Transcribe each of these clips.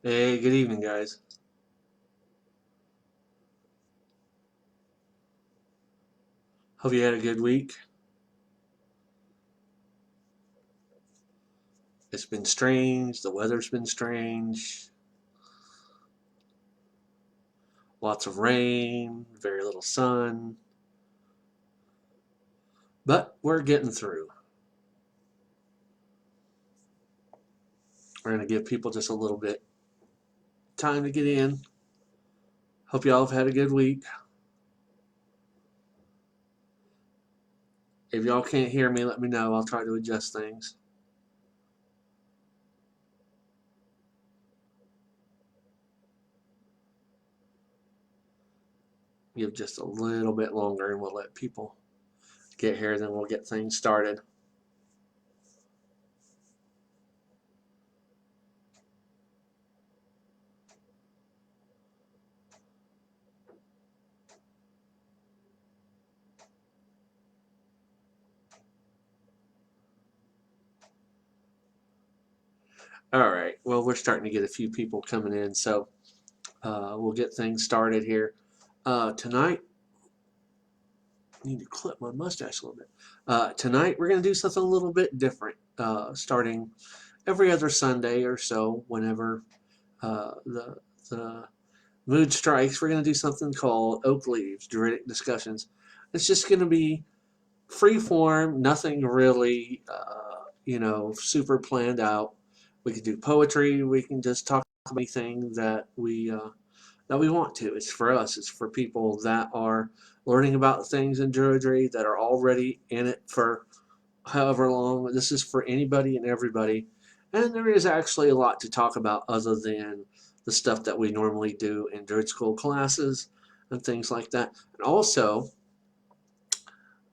Hey, good evening, guys. Hope you had a good week. It's been strange. The weather's been strange. Lots of rain, very little sun. But we're getting through. We're going to give people just a little bit time to get in. Hope y'all have had a good week. If y'all can't hear me, let me know. I'll try to adjust things. Give just a little bit longer and we'll let people get here, then we'll get things started. All right. Well, we're starting to get a few people coming in, so we'll get things started here. Tonight, I need to clip my mustache a little bit. Tonight, we're going to do something a little bit different, starting every other Sunday or so, whenever the mood strikes. We're going to do something called Oak Leaves Druidic Discussions. It's just going to be free form, nothing really, super planned out. We can do poetry. We can just talk about anything that we want to. It's for us. It's for people that are learning about things in Druidry, that are already in it for however long. This is for anybody and everybody. And there is actually a lot to talk about other than the stuff that we normally do in Druid School classes and things like that. And also,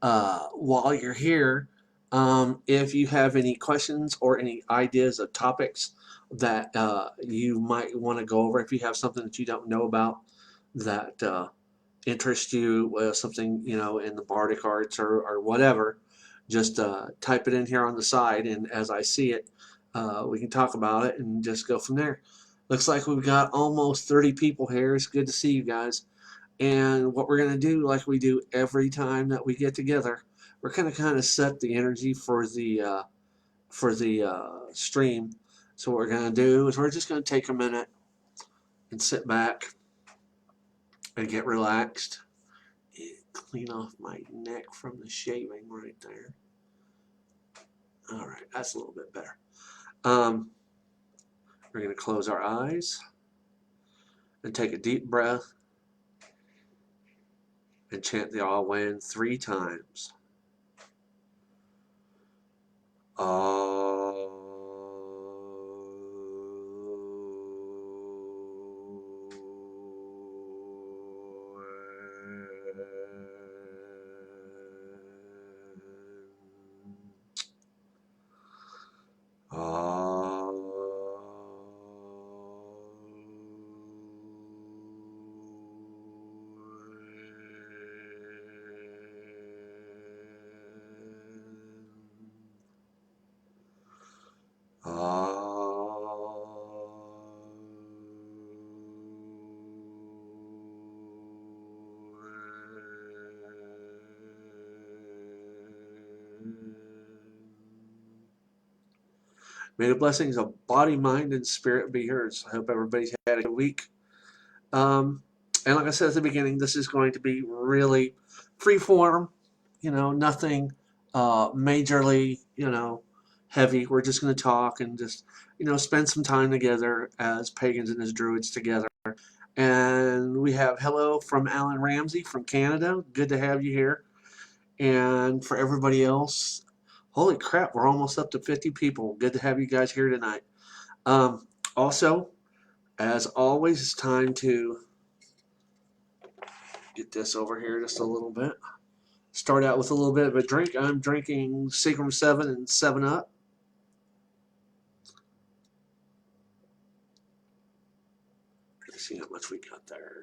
while you're here, if you have any questions or any ideas of topics that you might want to go over, if you have something that you don't know about that interests you, something in the Bardic arts or whatever, just type it in here on the side, and as I see it, we can talk about it and just go from there. Looks like we've got almost 30 people here. It's good to see you guys. And what we're going to do, like we do every time that we get together, we're going to kind of set the energy for the stream. So what we're going to do is we're just going to take a minute and sit back and get relaxed and clean off my neck from the shaving right there. All right, that's a little bit better. We're going to close our eyes and take a deep breath and chant the Awen 3 times. May the blessings of body, mind, and spirit be yours. I hope everybody's had a good week. And like I said at the beginning, this is going to be really free form, nothing majorly, heavy. We're just going to talk and just, spend some time together as pagans and as druids together. And we have hello from Alan Ramsey from Canada. Good to have you here. And for everybody else, holy crap, we're almost up to 50 people. Good to have you guys here tonight. Also, as always, it's time to get this over here just a little bit. Start out with a little bit of a drink. I'm drinking Seagram 7 and 7 Up. Let's see how much we got there.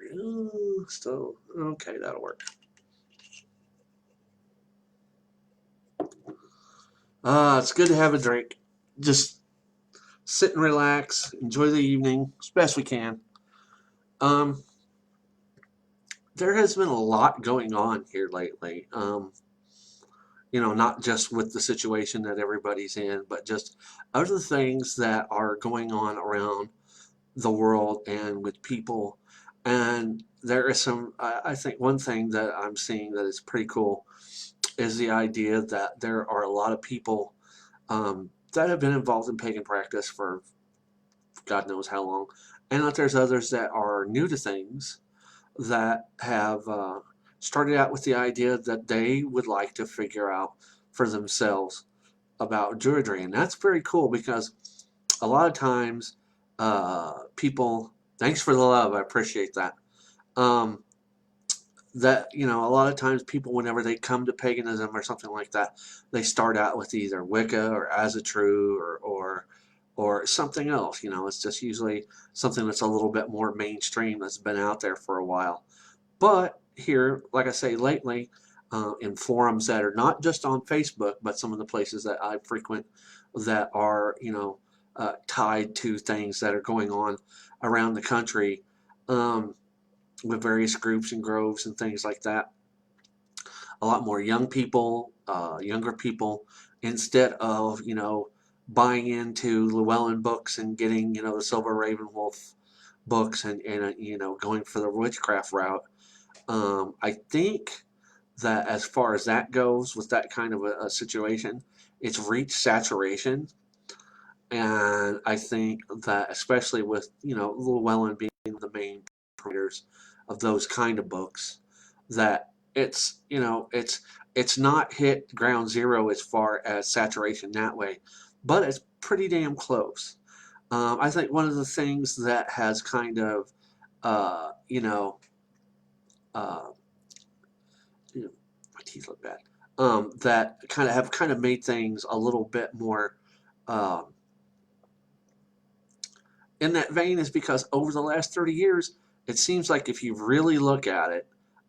Still, okay, that'll work. It's good to have a drink. Just sit and relax, enjoy the evening as best we can. Um, there has been a lot going on here lately. Not just with the situation that everybody's in, but just other things that are going on around the world and with people. And there is I think one thing that I'm seeing that is pretty cool is the idea that there are a lot of people that have been involved in pagan practice for God knows how long, and that there's others that are new to things that have started out with the idea that they would like to figure out for themselves about Druidry. And that's very cool because a lot of times people, thanks for the love, I appreciate that. Um, a lot of times people, whenever they come to paganism or something like that, they start out with either Wicca or Asatru or something else. It's just usually something that's a little bit more mainstream that's been out there for a while. But here, like I say, lately, in forums that are not just on Facebook, but some of the places that I frequent that are, tied to things that are going on around the country, with various groups and groves and things like that. A lot more younger people, instead of, buying into Llewellyn books and getting, the Silver Raven Wolf books and going for the witchcraft route. I think that as far as that goes, with that kind of a situation, it's reached saturation. And I think that especially with, Llewellyn being the main providers of those kind of books, that it's not hit ground zero as far as saturation that way, but it's pretty damn close. I think one of the things that has kind of, uh, you know, uh, my teeth look bad. That kind of made things a little bit more um, in that vein is because over the last 30 years, it seems like if you really look at it,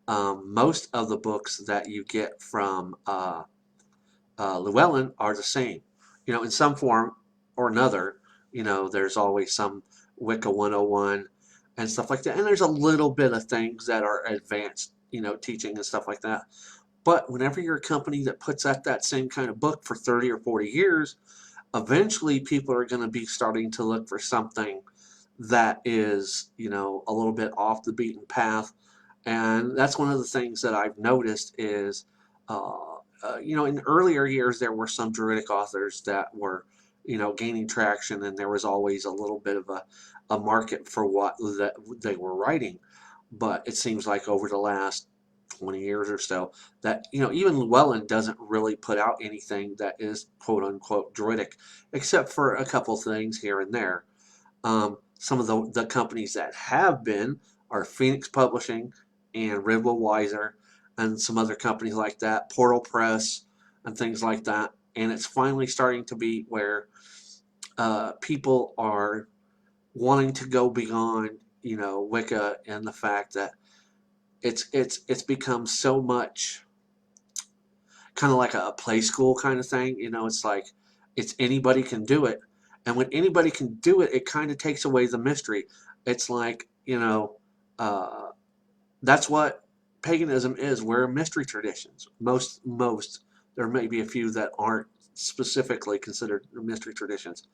most of the books that you get from Llewellyn are the same. In some form or another, there's always some Wicca 101 and stuff like that. And there's a little bit of things that are advanced, teaching and stuff like that. But whenever you're a company that puts out that same kind of book for 30 or 40 years, eventually people are going to be starting to look for something that is, a little bit off the beaten path. And that's one of the things that I've noticed is, in earlier years, there were some Druidic authors that were, gaining traction, and there was always a little bit of a market for what that they were writing. But it seems like over the last 20 years or so that, even Llewellyn doesn't really put out anything that is quote unquote Druidic, except for a couple things here and there. Some of the companies that have been are Phoenix Publishing and Ridwell Weiser and some other companies like that, Portal Press and things like that. And it's finally starting to be where people are wanting to go beyond, Wicca, and the fact that it's become so much kind of like a play school kind of thing. It's like it's anybody can do it, and when anybody can do it, it kind of takes away the mystery. It's like that's what paganism is. We're mystery traditions. Most there may be a few that aren't specifically considered mystery traditions,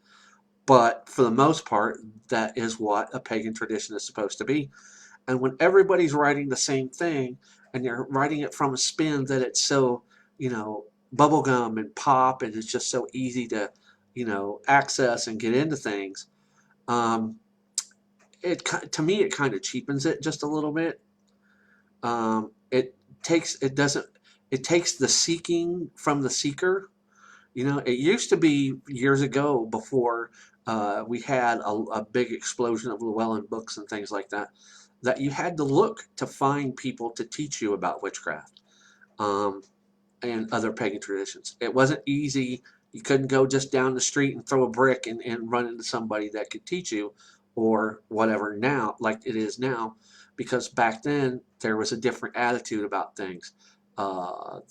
but for the most part, that is what a pagan tradition is supposed to be. And when everybody's writing the same thing and you're writing it from a spin that it's so, bubblegum and pop and it's just so easy to, access and get into things, um, to me, it kind of cheapens it just a little bit. It doesn't, it takes the seeking from the seeker. It used to be years ago before we had a big explosion of Llewellyn books and things like that, that you had to look to find people to teach you about witchcraft um, and other pagan traditions. It wasn't easy. You couldn't go just down the street and throw a brick and run into somebody that could teach you or whatever now, like it is now, because back then there was a different attitude about things. The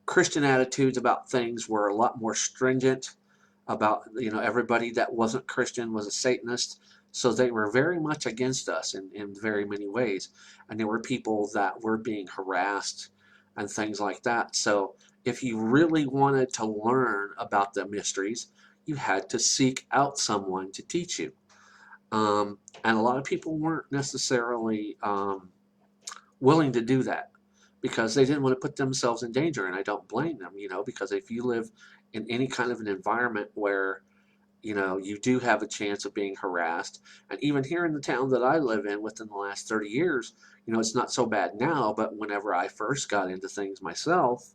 Christian attitudes about things were a lot more stringent about, everybody that wasn't Christian was a Satanist. So they were very much against us in very many ways. And there were people that were being harassed and things like that. So if you really wanted to learn about the mysteries, you had to seek out someone to teach you. And a lot of people weren't necessarily willing to do that because they didn't want to put themselves in danger. And I don't blame them, because if you live in any kind of an environment where you do have a chance of being harassed. And even here in the town that I live in within the last 30 years, it's not so bad now, but whenever I first got into things myself,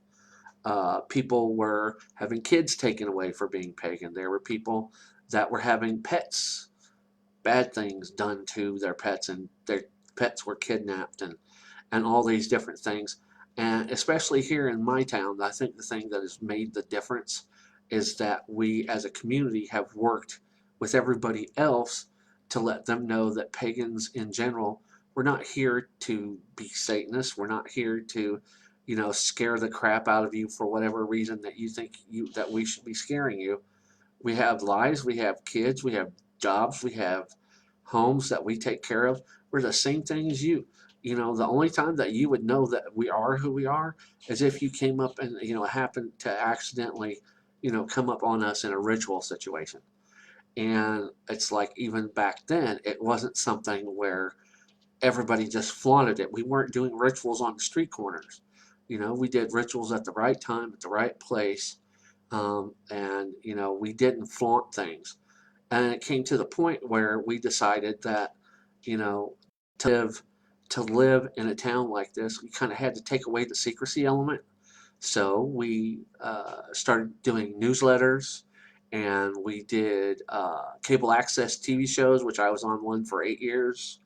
people were having kids taken away for being pagan. There were people that were having pets, bad things done to their pets, and their pets were kidnapped, and all these different things. And especially here in my town, I think the thing that has made the difference is that we as a community have worked with everybody else to let them know that pagans in general, we're not here to be Satanists. We're not here to, scare the crap out of you for whatever reason that you think that we should be scaring you. We have lives, we have kids, we have jobs, we have homes that we take care of. We're the same thing as you. The only time that you would know that we are who we are is if you came up and, happened to accidentally, come up on us in a ritual situation. And it's like even back then, it wasn't something where everybody just flaunted it. We weren't doing rituals on the street corners. We did rituals at the right time, at the right place. And, we didn't flaunt things. And it came to the point where we decided that, you know, to live to live in a town like this, we kind of had to take away the secrecy element. So we started doing newsletters, and we did cable access TV shows, which I was on one for 8 years,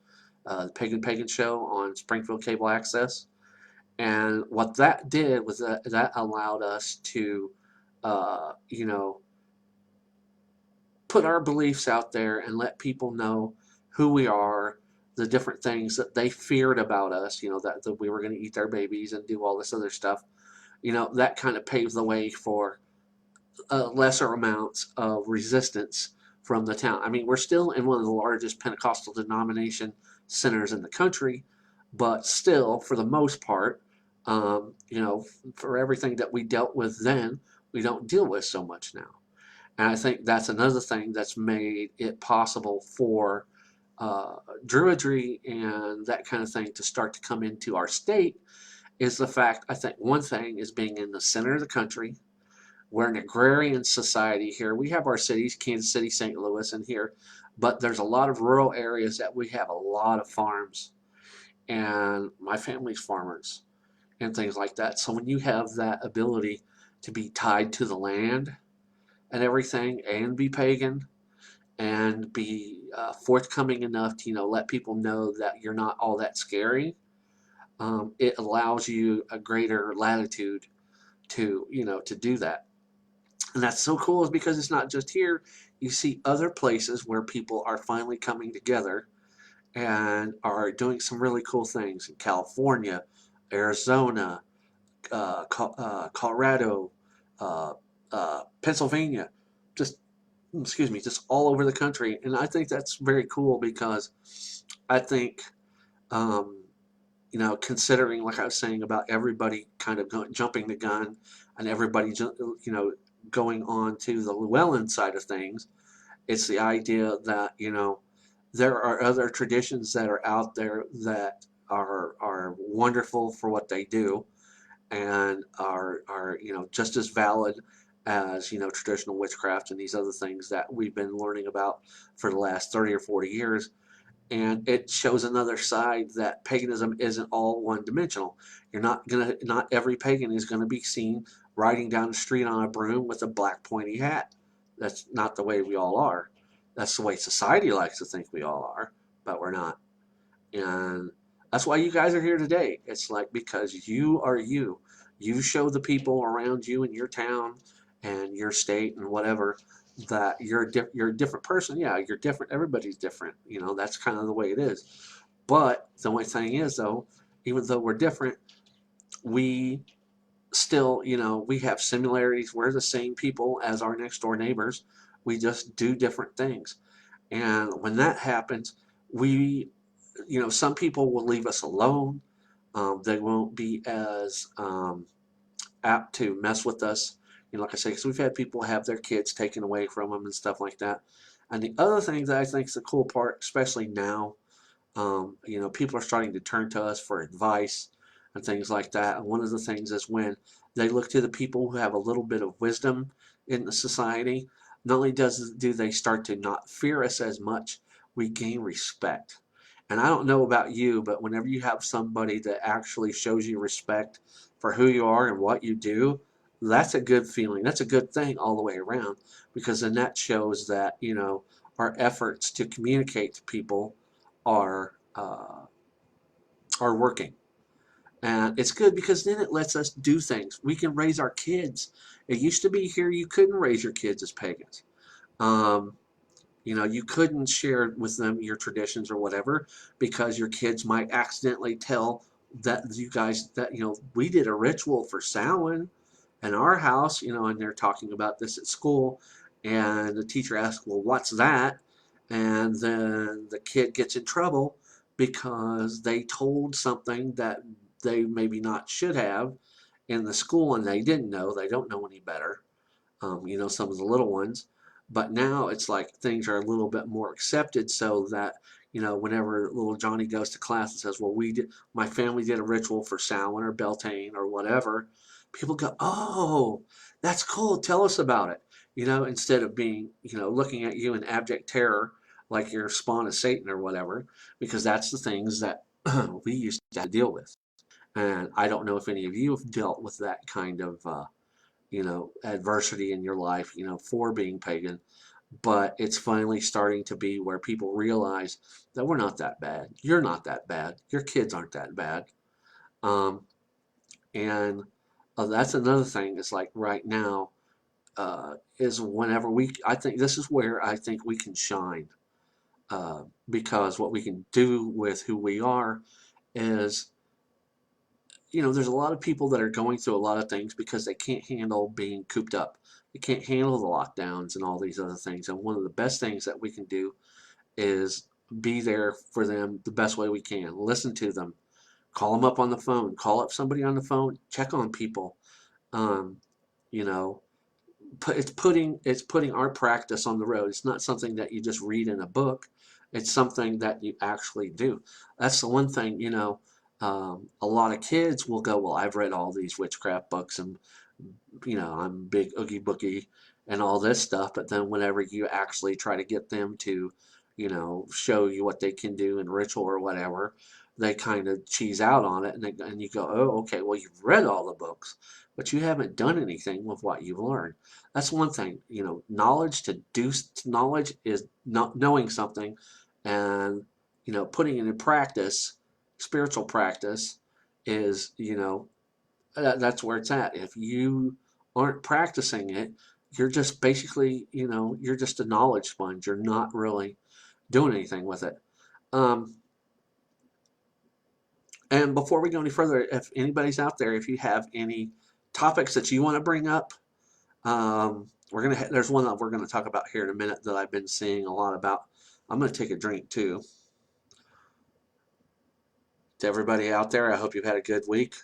the Pagan Show on Springfield Cable Access. And what that did was that allowed us to, you know, put our beliefs out there and let people know who we are, the different things that they feared about us, that we were going to eat their babies and do all this other stuff. That kind of paved the way for lesser amounts of resistance from the town. I mean, we're still in one of the largest Pentecostal denomination centers in the country, but still, for the most part, for everything that we dealt with then, we don't deal with so much now. And I think that's another thing that's made it possible for Druidry and that kind of thing to start to come into our state is the fact, I think one thing is being in the center of the country. We're an agrarian society here. We have our cities, Kansas City, St. Louis, and here, but there's a lot of rural areas that we have a lot of farms, and my family's farmers and things like that. So when you have that ability to be tied to the land and everything and be pagan and be forthcoming enough to, let people know that you're not all that scary, it allows you a greater latitude to, to do that. And that's so cool is because it's not just here. You see other places where people are finally coming together and are doing some really cool things in California, Arizona, Colorado, uh, Pennsylvania, just excuse me, just all over the country. And I think that's very cool because I think, um, considering, like I was saying about everybody kind of jumping the gun and everybody, going on to the Llewellyn side of things, it's the idea that, there are other traditions that are out there that are wonderful for what they do and are just as valid as traditional witchcraft and these other things that we've been learning about for the last 30 or 40 years. And it shows another side that paganism isn't all one dimensional. Not every pagan is gonna be seen riding down the street on a broom with a black pointy hat. That's not the way we all are. That's the way society likes to think we all are, but we're not. And that's why you guys are here today. It's like because you are you. You show the people around you in your town and your state and whatever that you're a different person. Yeah, you're different. Everybody's different. That's kind of the way it is. But the only thing is, though, even though we're different, we still, we have similarities. We're the same people as our next door neighbors. We just do different things. And when that happens, we, some people will leave us alone. They won't be as apt to mess with us. Like I say, because we've had people have their kids taken away from them and stuff like that. And the other thing that I think is the cool part, especially now, people are starting to turn to us for advice and things like that. And one of the things is when they look to the people who have a little bit of wisdom in the society, not only do they start to not fear us as much, we gain respect. And I don't know about you, but whenever you have somebody that actually shows you respect for who you are and what you do, that's a good feeling. That's a good thing all the way around, because then that shows that, our efforts to communicate to people are are working. And it's good because then it lets us do things. We can raise our kids. It used to be here you couldn't raise your kids as pagans. Um, you couldn't share with them your traditions or whatever, because your kids might accidentally tell that you guys that, we did a ritual for Samhain in our house, and they're talking about this at school. And the teacher asks, well, what's that? And then the kid gets in trouble because they told something that they maybe not should have in the school, and they didn't know. They don't know any better, some of the little ones. But now it's like things are a little bit more accepted, so that, whenever little Johnny goes to class and says, well, my family did a ritual for Samhain or Beltane or whatever, people go, oh, that's cool. Tell us about it. Instead of being, looking at you in abject terror like you're spawn of Satan or whatever, because that's the things that we used to deal with. And I don't know if any of you have dealt with that kind of adversity in your life, for being pagan. But it's finally starting to be where people realize that we're not that bad. You're not that bad. Your kids aren't that bad. Um, and that's another thing. It's like right now, is whenever I think this is where I think we can shine, because what we can do with who we are is, there's a lot of people that are going through a lot of things because they can't handle being cooped up. They can't handle the lockdowns and all these other things. And one of the best things that we can do is be there for them the best way we can. Listen to them. Call them up on the phone. Call up somebody on the phone. Check on people. Um, you know, it's putting our practice on the road. It's not something that you just read in a book. It's something that you actually do. That's the one thing, a lot of kids will go, well, I've read all these witchcraft books, and I'm big oogie boogie and all this stuff. But then whenever you actually try to get them to, show you what they can do in ritual or whatever, they kind of cheese out on it, and you go, oh, okay, well, you've read all the books, but you haven't done anything with what you've learned. That's one thing, knowledge is not knowing something, and putting it in practice. Spiritual practice is, that's where it's at. If you aren't practicing it, you're just basically, you're just a knowledge sponge. You're not really doing anything with it. Um, and before we go any further, if anybody's out there, if you have any topics that you want to bring up, there's one that we're gonna talk about here in a minute that I've been seeing a lot about. I'm gonna take a drink too. To everybody out there, I hope you've had a good week.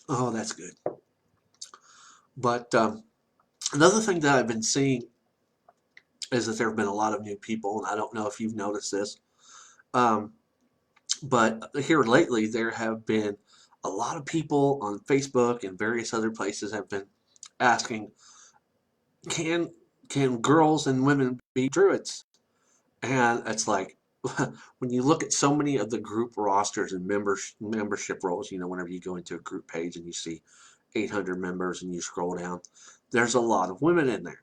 Oh, that's good. But another thing that I've been seeing is that there have been a lot of new people, and I don't know if you've noticed this, um, but here lately there have been a lot of people on Facebook and various other places have been asking, can can girls and women be druids? And it's like, when you look at so many of the group rosters and membership roles, whenever you go into a group page and you see 800 members and you scroll down, there's a lot of women in there.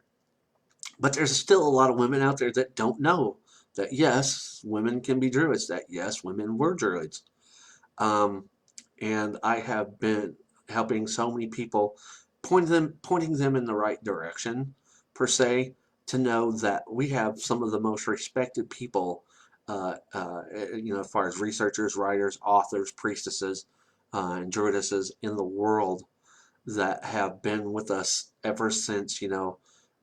But there's still a lot of women out there that don't know that yes, women can be druids, that yes, women were druids. Um, and I have been helping so many people, pointing them in the right direction, per se, to know that we have some of the most respected people as far as researchers, writers, authors, priestesses, and druidesses in the world that have been with us ever since,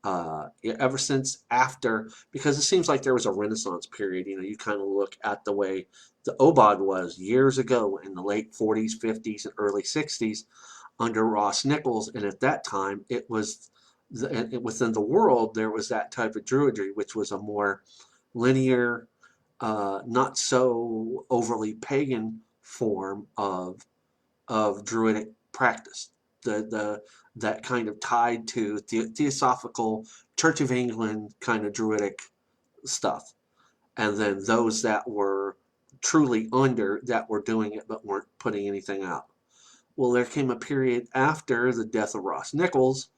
ever since after, because it seems like there was a Renaissance period. You kind of look at the way the Obod was years ago in the late 40s, 50s, and early 60s under Ross Nichols, and at that time it was within the world there was that type of druidry, which was a more linear, not so overly pagan form of druidic practice. The that kind of tied to theosophical Church of England kind of druidic stuff, and then those that were truly under that were doing it but weren't putting anything out. Well, there came a period after the death of Ross Nichols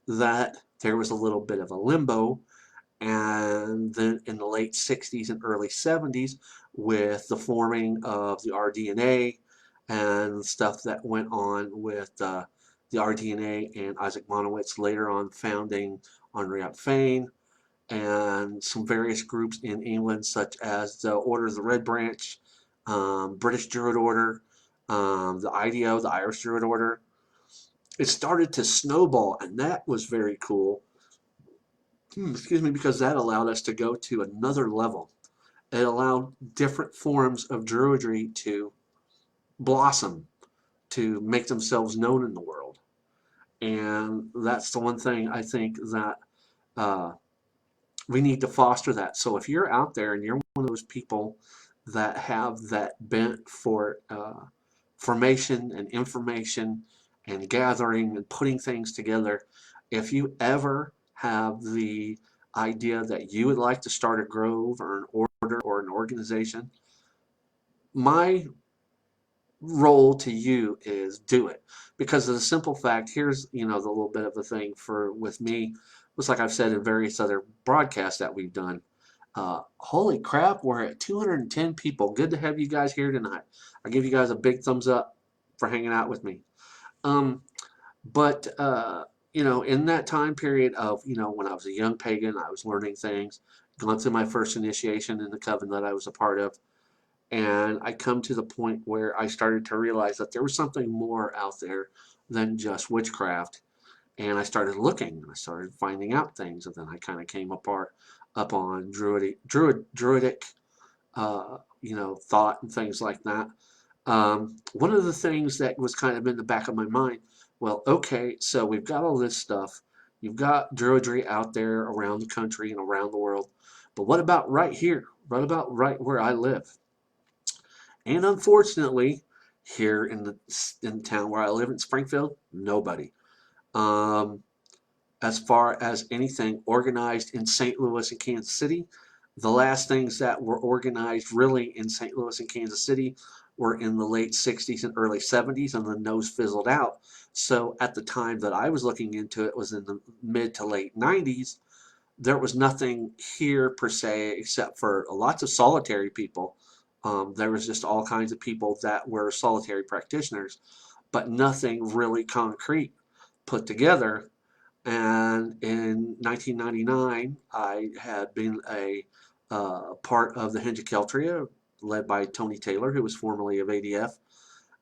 that there was a little bit of a limbo, and then in the late 60s and early 70s, with the forming of the RDNA and stuff that went on with the RDNA and Isaac Monowitz later on founding Henri Fane, and some various groups in England, such as the Order of the Red Branch, British Druid Order, the IDO, the Irish Druid Order. It started to snowball, and that was very cool. Excuse me, because that allowed us to go to another level. It allowed different forms of druidry to blossom, to make themselves known in the world. And that's the one thing I think that uh, we need to foster that. So if you're out there and you're one of those people that have that bent for formation and information and gathering and putting things together, if you ever have the idea that you would like to start a grove or an order or an organization, my role to you is do it, because of the simple fact, here's the little bit of the thing for with me was, like I've said in various other broadcasts that we've done, holy crap, we're at 210 people. Good to have you guys here tonight. I give you guys a big thumbs up for hanging out with me. um, but in that time period of when I was a young pagan, I was learning things, gone through my first initiation in the coven that I was a part of, and I come to the point where I started to realize that there was something more out there than just witchcraft. And I started looking and I started finding out things. And then I kind of came up on druidic, thought and things like that. One of the things that was kind of in the back of my mind, well, okay, so we've got all this stuff. You've got druidry out there around the country and around the world. But what about right here? What about right where I live? And unfortunately, here in the town where I live in Springfield, nobody. Um, as far as anything organized in St. Louis and Kansas City, the last things that were organized really in St. Louis and Kansas City were in the late 60s and early 70s, and then those fizzled out. So at the time that I was looking into it was in the mid to late 90s. There was nothing here per se except for lots of solitary people. There was just all kinds of people that were solitary practitioners, but nothing really concrete put together. And in 1999, I had been a part of the Hengekeltria, led by Tony Taylor, who was formerly of ADF.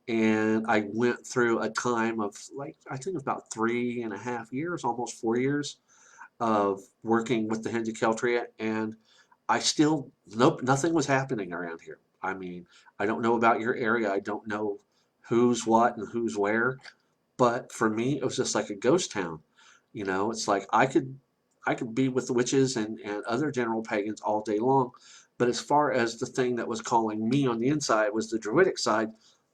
And I went through a time of, like, I think about 3.5 years, almost 4 years, of working with the Hengekeltria, and I still, nope, nothing was happening around here. I mean, I don't know about your area. I don't know who's what and who's where, but for me, it was just like a ghost town. It's like I could be with the witches and other general pagans all day long, but as far as the thing that was calling me on the inside was the druidic side,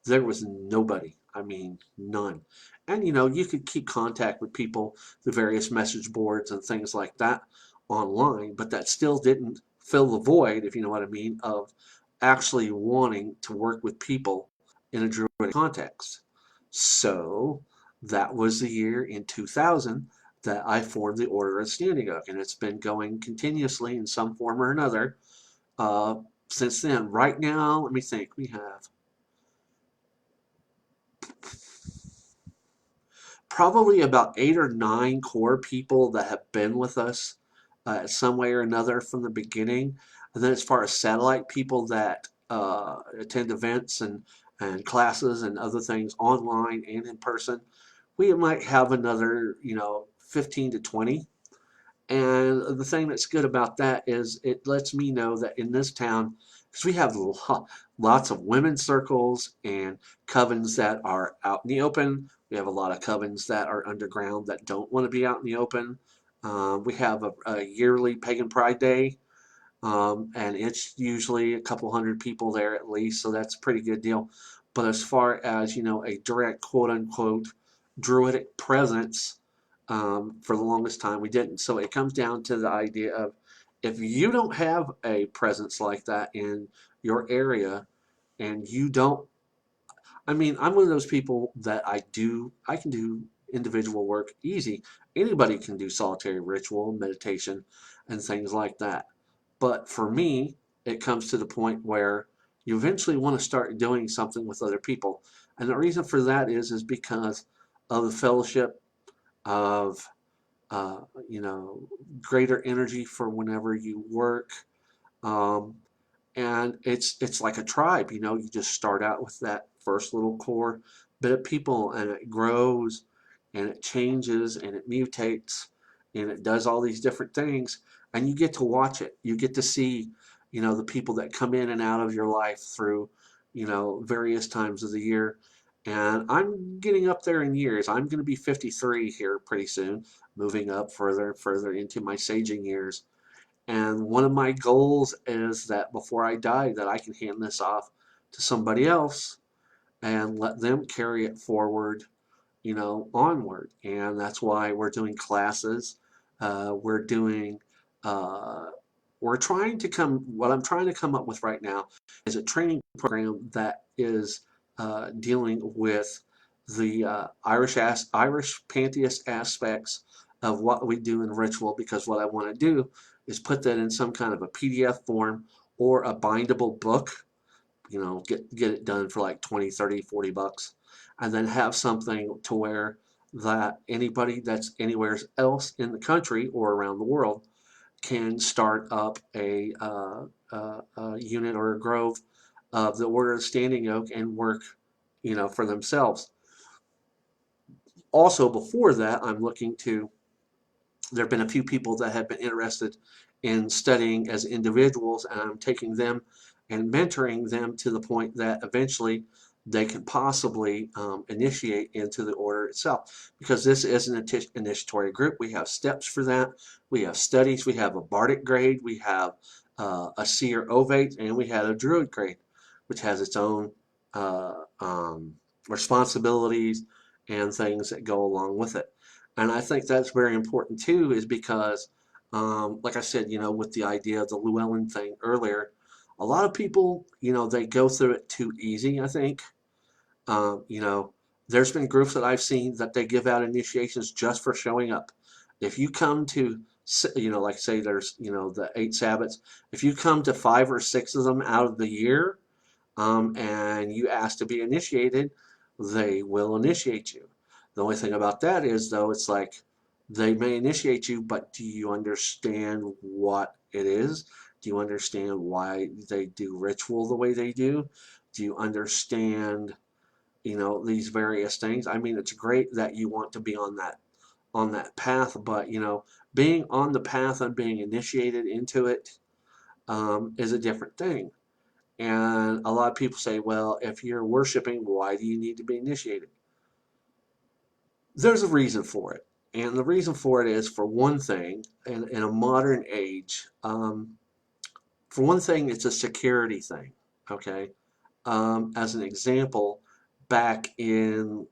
there was nobody. I mean, none. And you could keep contact with people, the various message boards and things like that online, but that still didn't fill the void, if you know what I mean, of actually wanting to work with people in a druidic context. So that was the year in 2000 that I formed the Order of Standing Oak, and it's been going continuously in some form or another uh, since then. Right now, let me think, we have probably about 8 or 9 core people that have been with us some way or another from the beginning. And then as far as satellite people that attend events and classes and other things online and in person, we might have another, 15 to 20. And the thing that's good about that is it lets me know that in this town, because we have lots of women's circles and covens that are out in the open. We have a lot of covens that are underground that don't want to be out in the open. We have a yearly Pagan Pride Day, and it's usually a couple hundred people there at least, so that's a pretty good deal. But as far as, a direct quote unquote Druidic presence, for the longest time we didn't. So it comes down to the idea of, if you don't have a presence like that in your area, and you don't, I mean, I'm one of those people that I can do individual work easy. Anybody can do solitary ritual, meditation, and things like that. But for me, it comes to the point where you eventually want to start doing something with other people. And the reason for that is because of the fellowship of, uh, you know, greater energy for whenever you work. Um, and it's like a tribe, you just start out with that first little core bit of people, and it grows and it changes and it mutates and it does all these different things, and you get to watch it. You get to see, the people that come in and out of your life through, various times of the year. And I'm getting up there in years. I'm going to be 53 here pretty soon, moving up further and further into my saging years. And one of my goals is that before I die, that I can hand this off to somebody else and let them carry it forward, onward. And that's why we're doing classes. We're doing, uh, what I'm trying to come up with right now is a training program that is dealing with the Irish pantheist aspects of what we do in ritual, because what I want to do is put that in some kind of a PDF form or a bindable book, get it done for like 20, 30, 40 bucks, and then have something to where that anybody that's anywhere else in the country or around the world can start up a unit or a grove of the Order of Standing Oak and work, for themselves. Also, before that, I'm looking to there have been a few people that have been interested in studying as individuals, and I'm taking them and mentoring them to the point that eventually they can possibly initiate into the order itself. Because this is an initiatory group, we have steps for that, we have studies, we have a bardic grade, we have a seer ovate, and we have a druid grade, which has its own uh, um, responsibilities and things that go along with it. And I think that's very important too, is because, like I said, with the idea of the Llewellyn thing earlier, a lot of people, they go through it too easy, I think. Um, you know, there's been groups that I've seen that they give out initiations just for showing up. If you come to, like say there's, the 8 Sabbats, if you come to 5 or 6 of them out of the year, and you ask to be initiated, they will initiate you. The only thing about that is, though, it's like they may initiate you, but do you understand what it is? Do you understand why they do ritual the way they do? Do you understand, these various things? I mean, it's great that you want to be on that path, but being on the path and being initiated into it is a different thing. And a lot of people say, well, if you're worshiping, why do you need to be initiated? There's a reason for it. And the reason for it is, for one thing, in a modern age, for one thing, it's a security thing. Okay. As an example, back in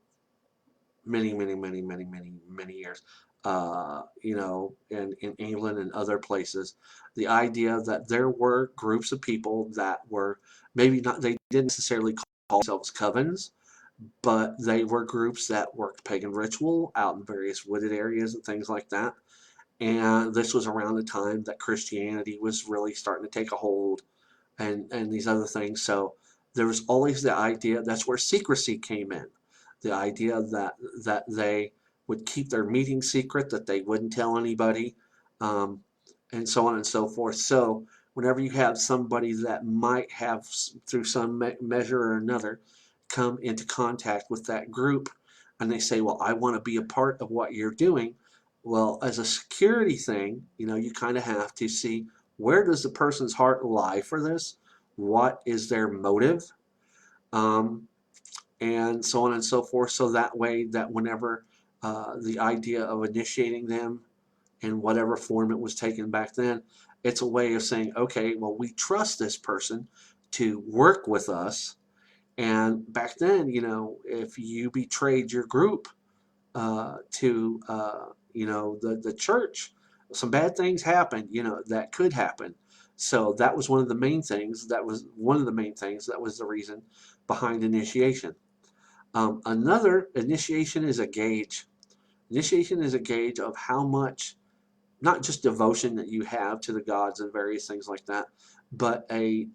many, many, many, many, many, many years, in England and other places, the idea that there were groups of people that were maybe not, they didn't necessarily call themselves covens, but they were groups that worked pagan ritual out in various wooded areas and things like that. And this was around the time that Christianity was really starting to take a hold, and these other things. So there was always the idea, that's where secrecy came in. The idea that they would keep their meeting secret, that they wouldn't tell anybody, um, and so on and so forth. So whenever you have somebody that might have, through some measure or another, come into contact with that group, and they say, well, I want to be a part of what you're doing. Well, as a security thing, you kind of have to see, where does the person's heart lie for this? What is their motive? Um, and so on and so forth. So that way, that whenever the idea of initiating them in whatever form it was taken back then, it's a way of saying, okay, well, we trust this person to work with us. And back then, if you betrayed your group to, the church, some bad things happened, that could happen. So that was one of the main things. That was one of the main things. That was the reason behind initiation. Another, initiation is a gauge. Initiation is a gauge of how much, not just devotion that you have to the gods and various things like that, but a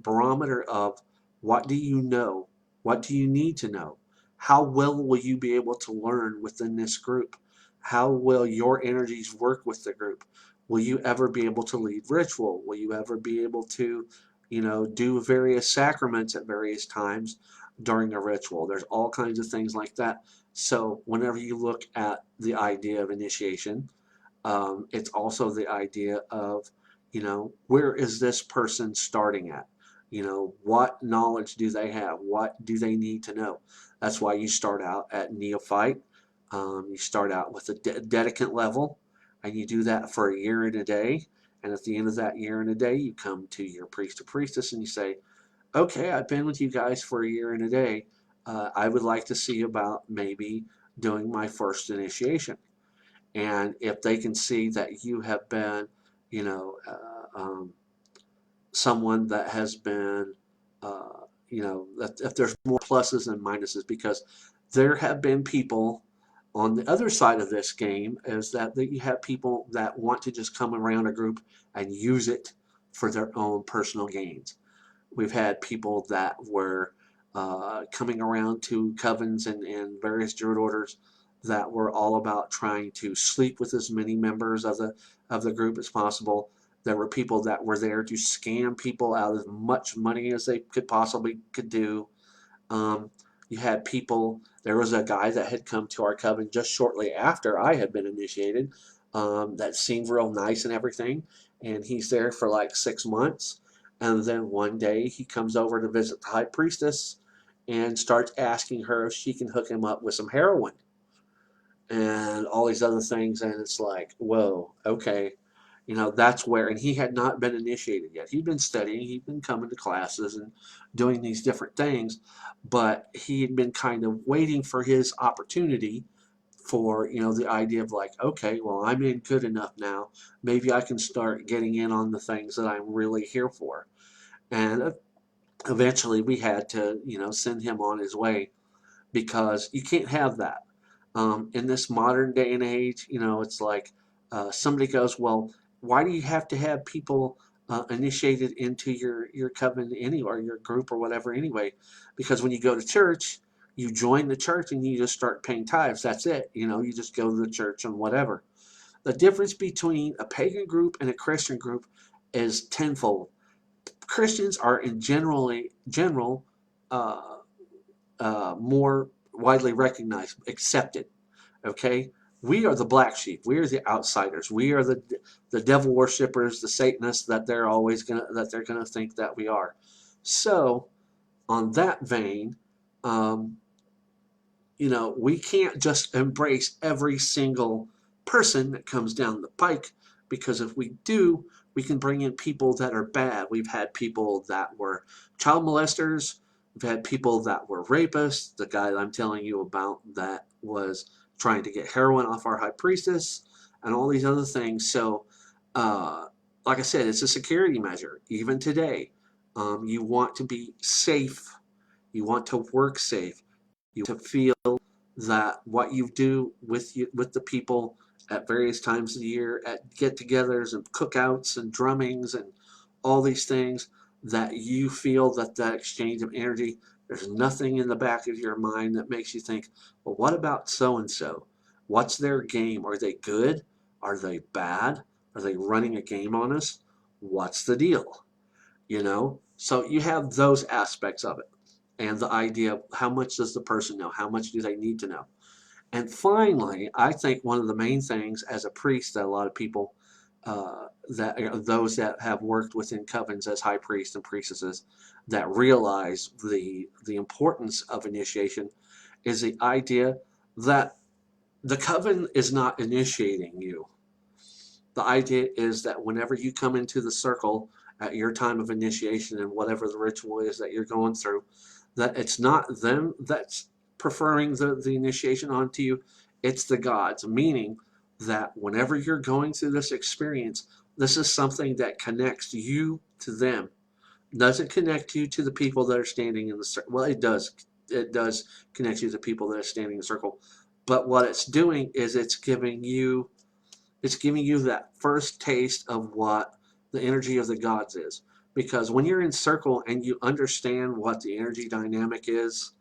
barometer of, what do you know? What do you need to know? How well will you be able to learn within this group? How will your energies work with the group? Will you ever be able to lead ritual? Will you ever be able to, do various sacraments at various times during a ritual? There's all kinds of things like that. So whenever you look at the idea of initiation, it's also the idea of, where is this person starting at? What knowledge do they have? What do they need to know? That's why you start out at neophyte. You start out with a dedicant level, and you do that for a year and a day. And at the end of that year and a day, you come to your priest or priestess and you say, okay, I've been with you guys for a year and a day. I would like to see about maybe doing my first initiation. And if they can see that you have been, you know, someone that has been, that if there's more pluses and minuses, because there have been people on the other side of this game, is that you have people that want to just come around a group and use it for their own personal gains. We've had people that were coming around to covens and various druid orders that were all about trying to sleep with as many members of the group as possible. There were people that were there to scam people out of as much money as they could do. Um, you had people. There was a guy that had come to our coven just shortly after I had been initiated. That seemed real nice and everything, and he's there for like 6 months. And then one day he comes over to visit the high priestess and starts asking her if she can hook him up with some heroin and all these other things. And it's like, whoa, okay. That's where, and he had not been initiated yet. He'd been studying, he'd been coming to classes and doing these different things, but he had been kind of waiting for his opportunity for, the idea of like, okay, well, I'm in good enough now. Maybe I can start getting in on the things that I'm really here for. And eventually we had to, send him on his way, because you can't have that. In this modern day and age, it's like somebody goes, well, why do you have to have people initiated into your coven anyway, or your group or whatever anyway? Because when you go to church, you join the church and you just start paying tithes. That's it. You just go to the church and whatever. The difference between a pagan group and a Christian group is tenfold. Christians are in general uh, more widely recognized, accepted. Okay, we are the black sheep. We are the outsiders. We are the devil worshippers, the Satanists that they're gonna think that we are. So, on that vein, um, we can't just embrace every single person that comes down the pike, because if we do, we can bring in people that are bad. We've had people that were child molesters. We've had people that were rapists. The guy that I'm telling you about that was trying to get heroin off our high priestess, and all these other things. So, uh, like I said, it's a security measure. Even today, you want to be safe. You want to work safe. You want to feel that what you do with the people at various times of the year, at get-togethers and cookouts and drummings and all these things, that you feel that exchange of energy. There's nothing in the back of your mind that makes you think, well, what about so and so? What's their game? Are they good? Are they bad? Are they running a game on us? What's the deal? You know? So you have those aspects of it. And the idea of how much does the person know? How much do they need to know? And finally, I think one of the main things as a priest that a lot of people, those that have worked within covens as high priests and priestesses, that realize the importance of initiation, is the idea that the coven is not initiating you. The idea is that whenever you come into the circle at your time of initiation and whatever the ritual is that you're going through, that it's not them that's preferring the initiation onto you, it's the gods. Meaning that whenever you're going through this experience, this is something that connects you to them. Doesn't connect you to the people that are standing in the circle. Well, it does. It does connect you to the people that are standing in the circle. But what it's doing is it's giving you that first taste of what the energy of the gods is. Because when you're in circle and you understand what the energy dynamic is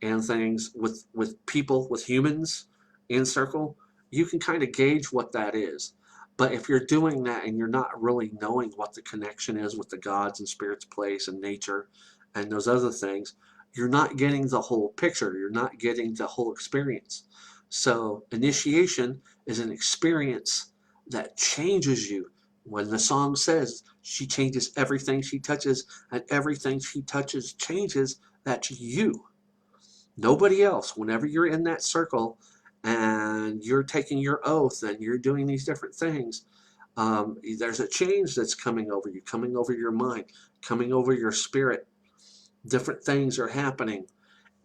and things with people, with humans in circle, you can kind of gauge what that is. But if you're doing that and you're not really knowing what the connection is with the gods and spirits place and nature and those other things, you're not getting the whole picture. You're not getting the whole experience. So initiation is an experience that changes you. When the song says she changes everything she touches, and everything she touches changes, that's you. Nobody else. Whenever you're in that circle and you're taking your oath and you're doing these different things, there's a change that's coming over you, coming over your mind, coming over your spirit. Different things are happening.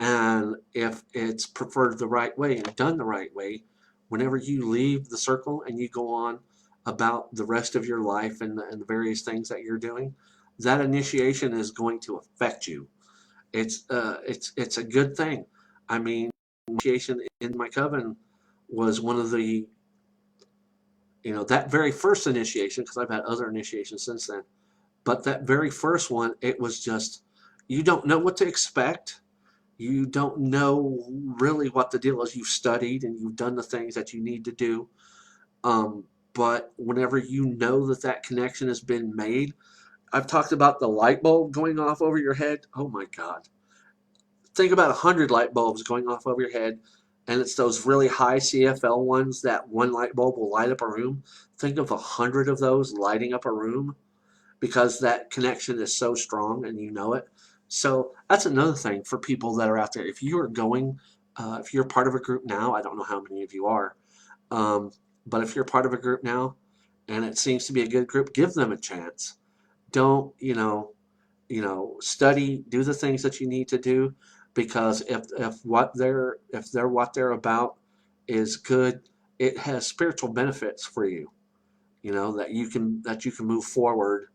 And if it's preferred the right way and done the right way, whenever you leave the circle and you go on about the rest of your life and the various things that you're doing, that initiation is going to affect you. It's a good thing. I mean, initiation in my coven was one of the, that very first initiation, because I've had other initiations since then, but that very first one, it was just, you don't know what to expect. You don't know really what the deal is. You've studied and you've done the things that you need to do. But whenever you know that that connection has been made, I've talked about the light bulb going off over your head. Oh my God. Think about 100 light bulbs going off over your head, and it's those really high CFL ones that one light bulb will light up a room. Think of 100 of those lighting up a room because that connection is so strong and you know it. So that's another thing for people that are out there. If you are going, if you're part of a group now, I don't know how many of you are, but if you're part of a group now and it seems to be a good group, give them a chance. Don't, study, do the things that you need to do, because if they're what they're about is good, it has spiritual benefits for you. That you can move forward,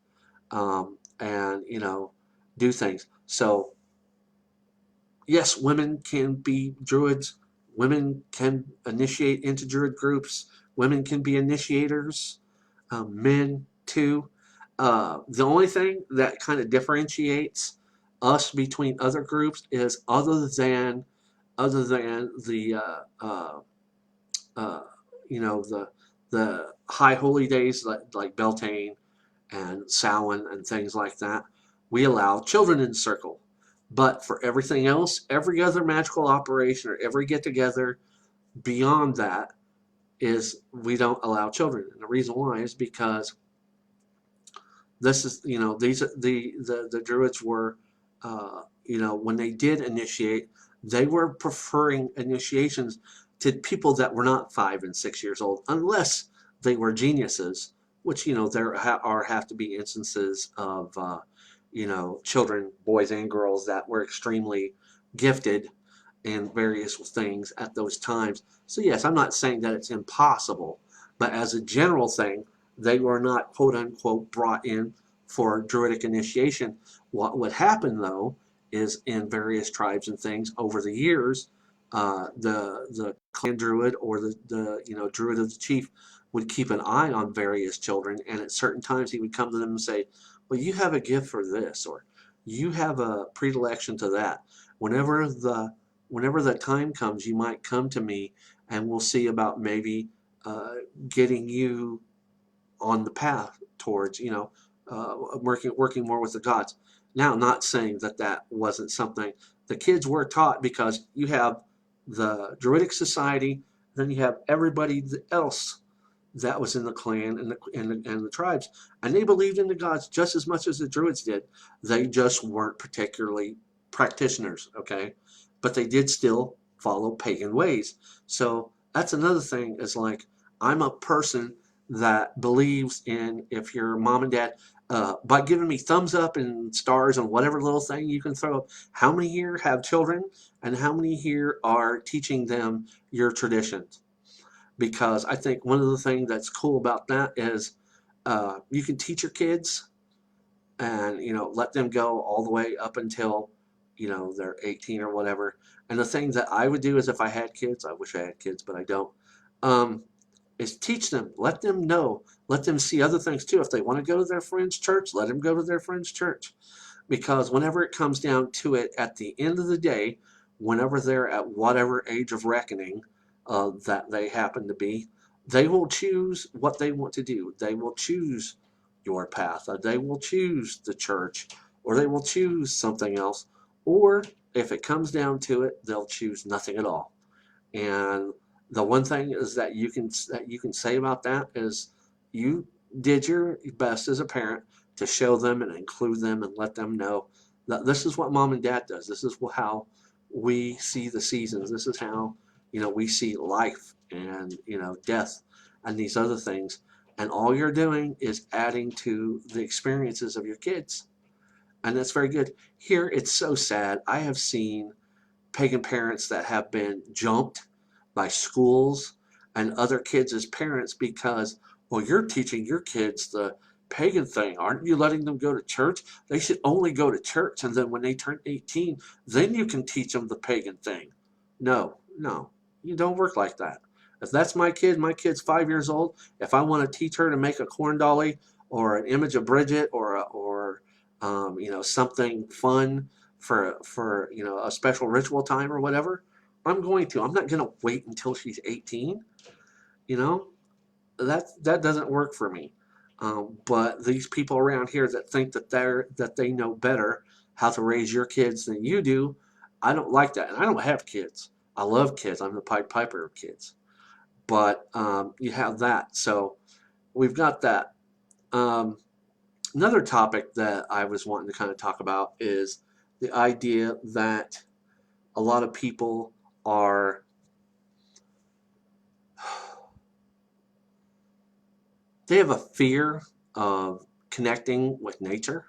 and do things. So yes, women can be druids. Women can initiate into druid groups. Women can be initiators. Men too. The only thing that kind of differentiates us between other groups is other than the uh, the high holy days like Beltane and Samhain and things like that, we allow children in the circle. But for everything else, every other magical operation or every get together beyond that, is we don't allow children. And the reason why is because this is, these the druids were, when they did initiate, they were preferring initiations to people that were not 5 and 6 years old, unless they were geniuses, which there have to be instances of children, boys and girls, that were extremely gifted in various things at those times. So yes, I'm not saying that it's impossible, but as a general thing, they were not quote unquote brought in for Druidic initiation. What would happen though is in various tribes and things over the years, the clan druid or the druid of the chief would keep an eye on various children, and at certain times he would come to them and say, well, you have a gift for this, or you have a predilection to that. Whenever the time comes, you might come to me and we'll see about maybe getting you on the path towards, working more with the gods. Now, not saying that that wasn't something the kids were taught, because you have the Druidic society, then you have everybody else that was in the clan and the tribes, and they believed in the gods just as much as the Druids did. They just weren't particularly practitioners, okay, but they did still follow pagan ways. So that's another thing, is like, I'm a person that believes in, if your mom and dad, by giving me thumbs up and stars and whatever little thing you can throw up, how many here have children, and how many here are teaching them your traditions? Because I think one of the things that's cool about that is, you can teach your kids, and let them go all the way up until they're 18 or whatever. And the thing that I would do is, if I had kids, I wish I had kids, but I don't. Um, is teach them, let them know, let them see other things too. If they want to go to their friend's church, let them go to their friend's church. Because whenever it comes down to it, at the end of the day, whenever they're at whatever age of reckoning that they happen to be, they will choose what they want to do. They will choose your path. They will choose the church, or they will choose something else. Or if it comes down to it, they'll choose nothing at all. And the one thing is that you can say about that is, you did your best as a parent to show them and include them and let them know that this is what mom and dad does. This is how we see the seasons. This is how we see life and death and these other things. And all you're doing is adding to the experiences of your kids. And that's very good. Here, it's so sad. I have seen pagan parents that have been jumped by schools and other kids as parents, because, well, you're teaching your kids the pagan thing. Aren't you letting them go to church? They should only go to church, and then when they turn 18, then you can teach them the pagan thing. No, no, you don't work like that. If that's my kid's 5 years old. If I want to teach her to make a corn dolly, or an image of Bridget, or something fun for a special ritual time or whatever, I'm going to. I'm not going to wait until she's 18. You know, that doesn't work for me. But these people around here that think that they know better how to raise your kids than you do, I don't like that. And I don't have kids. I love kids. I'm the Pied Piper of kids. But you have that. So we've got that. Um, Another topic that I was wanting to kind of talk about is the idea that a lot of people are they have a fear of connecting with nature.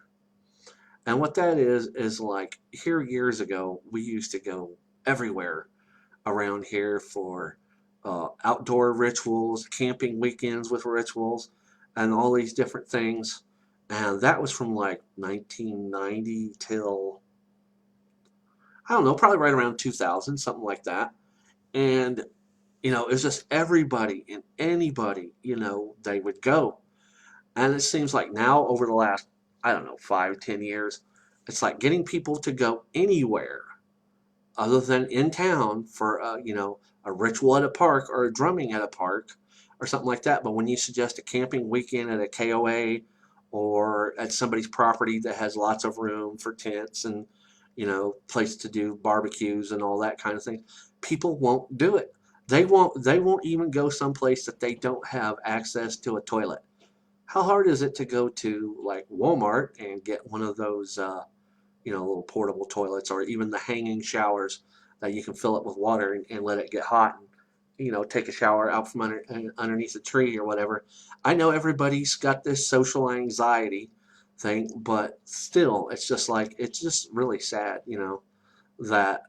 And what that is like, here years ago, we used to go everywhere around here for outdoor rituals, camping weekends with rituals, and all these different things. And that was from like 1990 till, I don't know, probably right around 2000, something like that. And, it's just everybody and anybody, they would go. And it seems like now, over the last, I don't know, 5, 10 years, it's like getting people to go anywhere other than in town for, a ritual at a park, or a drumming at a park, or something like that. But when you suggest a camping weekend at a KOA, or at somebody's property that has lots of room for tents and, place to do barbecues and all that kind of thing, people won't do it. They won't even go someplace that they don't have access to a toilet. How hard is it to go to like Walmart and get one of those, little portable toilets, or even the hanging showers that you can fill it with water and let it get hot, and, take a shower out from underneath a tree or whatever. I know everybody's got this social anxiety thing, but still, it's just really sad, that,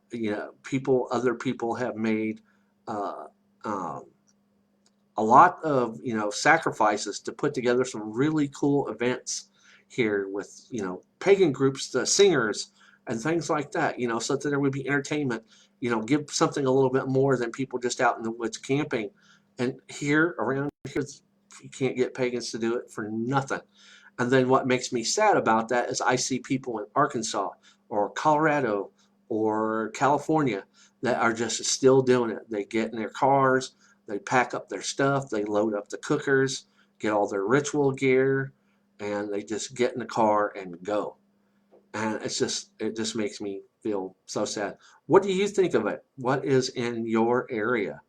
other people have made, uh, um, a lot of sacrifices to put together some really cool events here with pagan groups, the singers and things like that, so that there would be entertainment, give something a little bit more than people just out in the woods camping. And here, around here, you can't get pagans to do it for nothing. And then what makes me sad about that is I see people in Arkansas or Colorado or California that are just still doing it. They get in their cars, they pack up their stuff, they load up the cookers, get all their ritual gear, and they just get in the car and go. And it just makes me feel so sad. What do you think of it? What is in your area?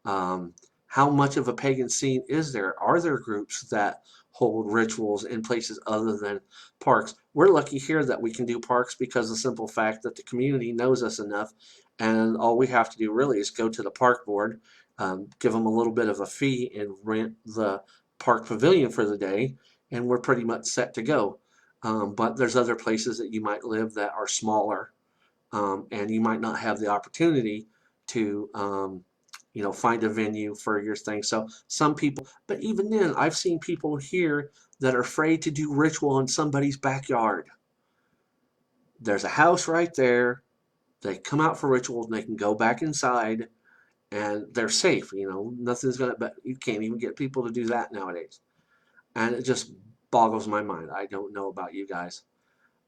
Um, how much of a pagan scene is there? Are there groups that hold rituals in places other than parks? We're lucky here that we can do parks because of the simple fact that the community knows us enough, and all we have to do really is go to the park board, give them a little bit of a fee, and rent the park pavilion for the day, and we're pretty much set to go. But there's other places that you might live that are smaller, and you might not have the opportunity to, find a venue for your thing. So some people, but even then, I've seen people here that are afraid to do ritual in somebody's backyard. There's a house right there. They come out for rituals and they can go back inside and they're safe. Nothing's gonna, but you can't even get people to do that nowadays. And it just boggles my mind. I don't know about you guys.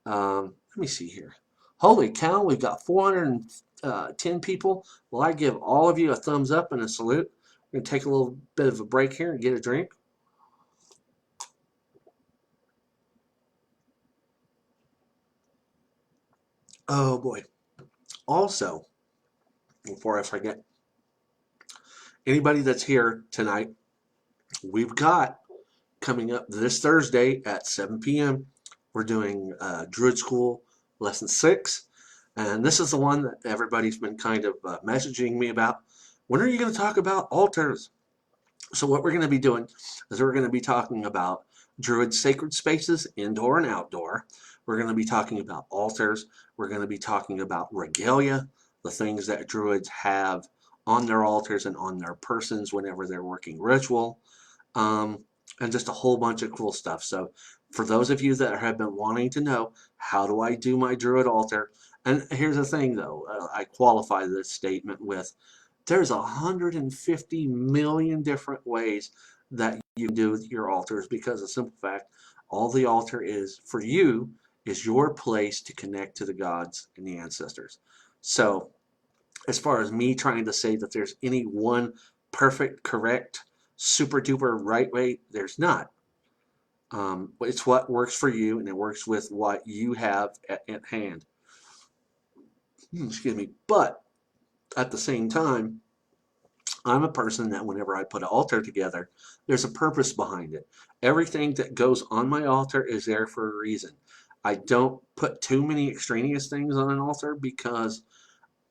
Let me see here. Holy cow, we've got 410 people. Well, I give all of you a thumbs up and a salute. We're going to take a little bit of a break here and get a drink. Oh boy. Also, before I forget, anybody that's here tonight, we've got coming up this Thursday at 7 p.m. We're doing Druid School Lesson 6. And this is the one that everybody's been kind of messaging me about. When are you going to talk about altars? So what we're going to be doing is we're going to be talking about Druid sacred spaces, indoor and outdoor. We're going to be talking about altars. We're going to be talking about regalia, the things that Druids have on their altars and on their persons whenever they're working ritual, and just a whole bunch of cool stuff. So for those of you that have been wanting to know, how do I do my Druid altar? And here's the thing though, I qualify this statement with, there's 150 million different ways that you can do your altars, because the simple fact, all the altar is for you is your place to connect to the gods and the ancestors. So as far as me trying to say that there's any one perfect, correct, super duper right way, there's not. It's what works for you, and it works with what you have at hand. Excuse me. But at the same time, I'm a person that whenever I put an altar together, there's a purpose behind it. Everything that goes on my altar is there for a reason. I don't put too many extraneous things on an altar because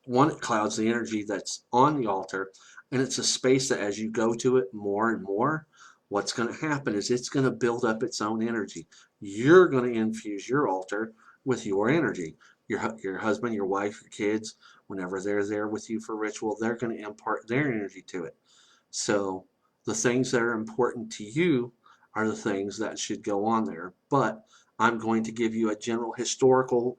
one, it clouds the energy that's on the altar, and it's a space that as you go to it more and more, what's going to happen is it's going to build up its own energy. You're going to infuse your altar with your energy. Your husband, your wife, your kids, whenever they're there with you for ritual, they're going to impart their energy to it. So the things that are important to you are the things that should go on there. But I'm going to give you a general historical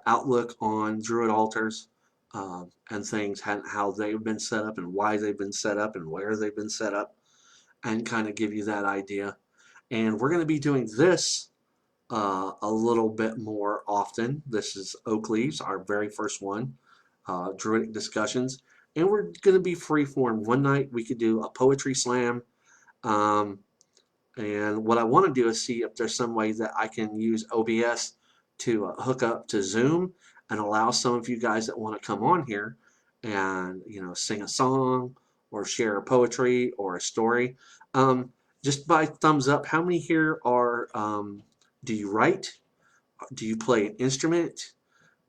outlook on Druid altars, and things, how they've been set up and why they've been set up and where they've been set up, and kind of give you that idea. And we're going to be doing this a little bit more often. This is Oak Leaves, our very first one, Druidic discussions. And we're going to be free form. One night we could do a poetry slam. Um, and what I want to do is see if there's some way that I can use OBS to hook up to Zoom and allow some of you guys that want to come on here and sing a song or share a poetry or a story. Just by thumbs up, how many here are do you write? Do you play an instrument?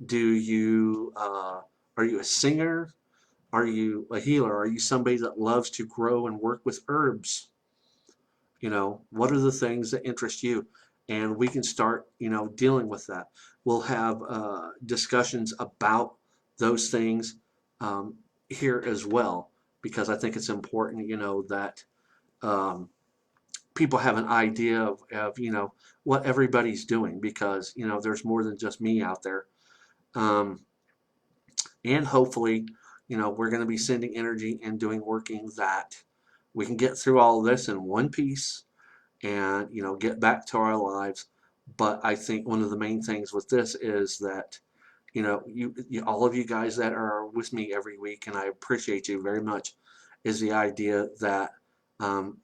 Do you are you a singer? Are you a healer? Are you somebody that loves to grow and work with herbs? What are the things that interest you? And we can start, dealing with that. We'll have discussions about those things here as well, because I think it's important, that um, people have an idea of what everybody's doing, because, there's more than just me out there. Um, and hopefully, we're going to be sending energy and doing working that we can get through all of this in one piece and get back to our lives. But I think one of the main things with this is that you all of you guys that are with me every week, and I appreciate you very much, is the idea that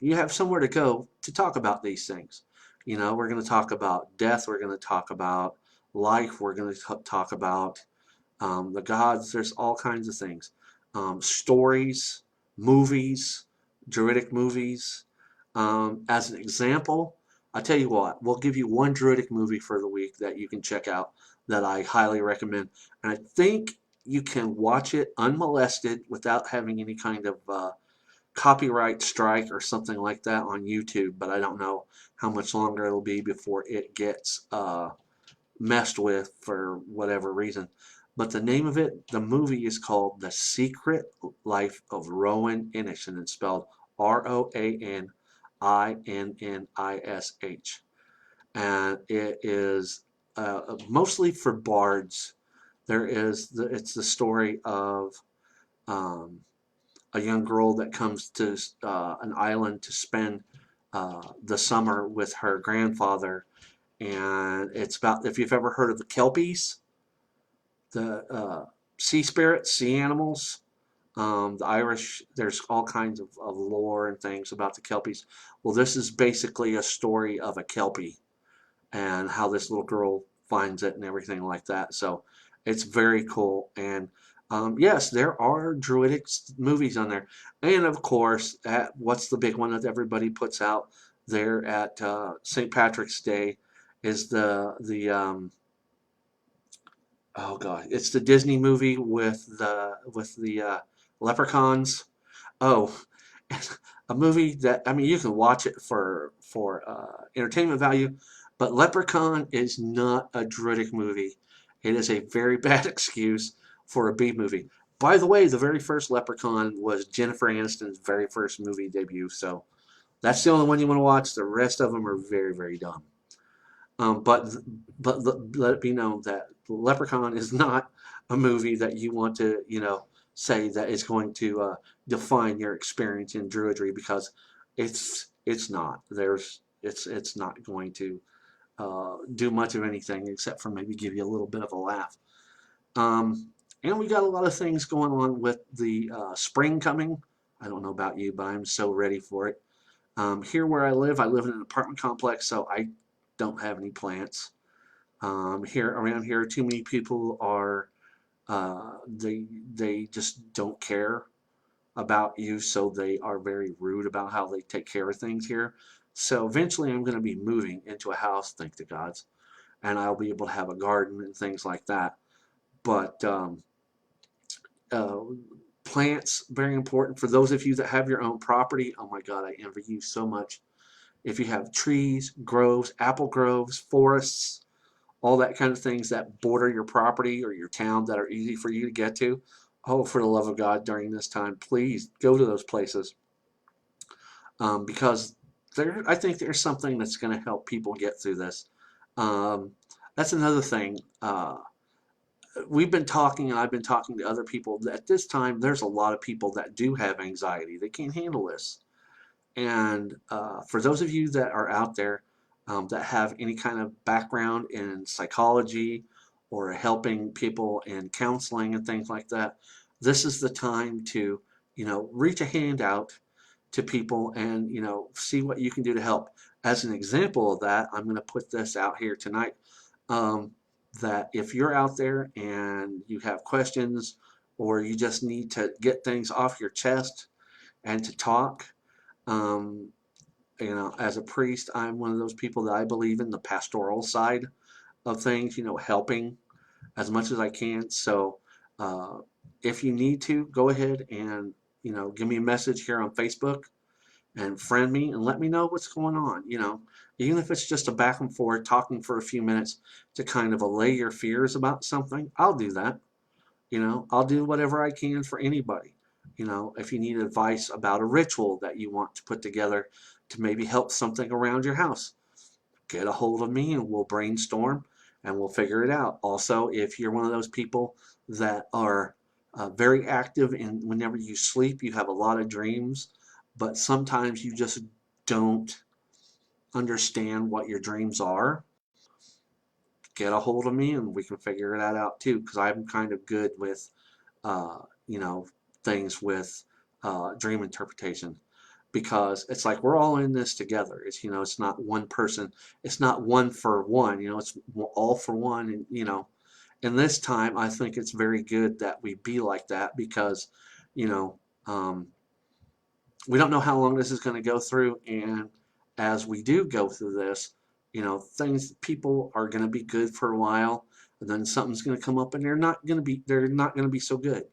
you have somewhere to go to talk about these things. You know, we're going to talk about death. We're going to talk about life. We're going to talk about the gods. There's all kinds of things. Stories, movies, Druidic movies. As an example, I tell you what, we'll give you one Druidic movie for the week that you can check out that I highly recommend. And I think you can watch it unmolested without having any kind of copyright strike or something like that on YouTube, but I don't know how much longer it'll be before it gets messed with for whatever reason. But the name of it, the movie is called The Secret Life of Rowan Inish, and it's spelled RoaninnIsh. And it is mostly for bards. It's the story of um, a young girl that comes to an island to spend the summer with her grandfather. And it's about, if you've ever heard of the Kelpies, the sea spirits, sea animals, the Irish, there's all kinds of lore and things about the Kelpies. Well, this is basically a story of a Kelpie and how this little girl finds it and everything like that. So it's very cool. And yes, there are Druidic movies on there. And of course, what's the big one that everybody puts out there at St. Patrick's Day is oh god, it's the Disney movie with the leprechauns. Oh, a movie that, I mean, you can watch it for entertainment value, but Leprechaun is not a Druidic movie. It is a very bad excuse for a B movie. By the way, the very first Leprechaun was Jennifer Aniston's very first movie debut, so that's the only one you want to watch. The rest of them are very, very dumb. But let it be known that Leprechaun is not a movie that you want to, say that is going to define your experience in Druidry, because it's not. It's not going to do much of anything except for maybe give you a little bit of a laugh. And we got a lot of things going on with the spring coming. I don't know about you, but I'm so ready for it. Here where I live in an apartment complex, so I don't have any plants. Here around here, too many people are they just don't care about you, so they are very rude about how they take care of things here. So eventually, I'm going to be moving into a house, thank the gods, and I'll be able to have a garden and things like that. But uh, plants very important for those of you that have your own property. Oh my God, I envy you so much. If you have trees, groves, apple groves, forests, all that kind of things that border your property or your town that are easy for you to get to. Oh, for the love of God, during this time, please go to those places, because I think there's something that's going to help people get through this. Um, that's another thing. We've been talking, and I've been talking to other people. At this time, there's a lot of people that do have anxiety. They can't handle this. And for those of you that are out there that have any kind of background in psychology or helping people in counseling and things like that, this is the time to, reach a hand out to people and, see what you can do to help. As an example of that, I'm going to put this out here tonight. Um, that if you're out there and you have questions or you just need to get things off your chest and to talk, um, as a priest, I'm one of those people that I believe in the pastoral side of things, helping as much as I can. So uh, if you need to, go ahead and, give me a message here on Facebook and friend me and let me know what's going on. Even if it's just a back and forth, talking for a few minutes to kind of allay your fears about something, I'll do that. I'll do whatever I can for anybody. If you need advice about a ritual that you want to put together to maybe help something around your house, get a hold of me and we'll brainstorm and we'll figure it out. Also, if you're one of those people that are very active and whenever you sleep, you have a lot of dreams, but sometimes you just don't understand what your dreams are, get a hold of me and we can figure that out too, because I'm kind of good with uh, you know things with dream interpretation. because it's like we're all in this together. It's, it's not one person. It's not one for one. It's all for one. And in this time, I think it's very good that we be like that because, you know, um, we don't know how long this is going to go through, and as we do go through this, people are going to be good for a while, and then something's going to come up, and they're not going to be so good.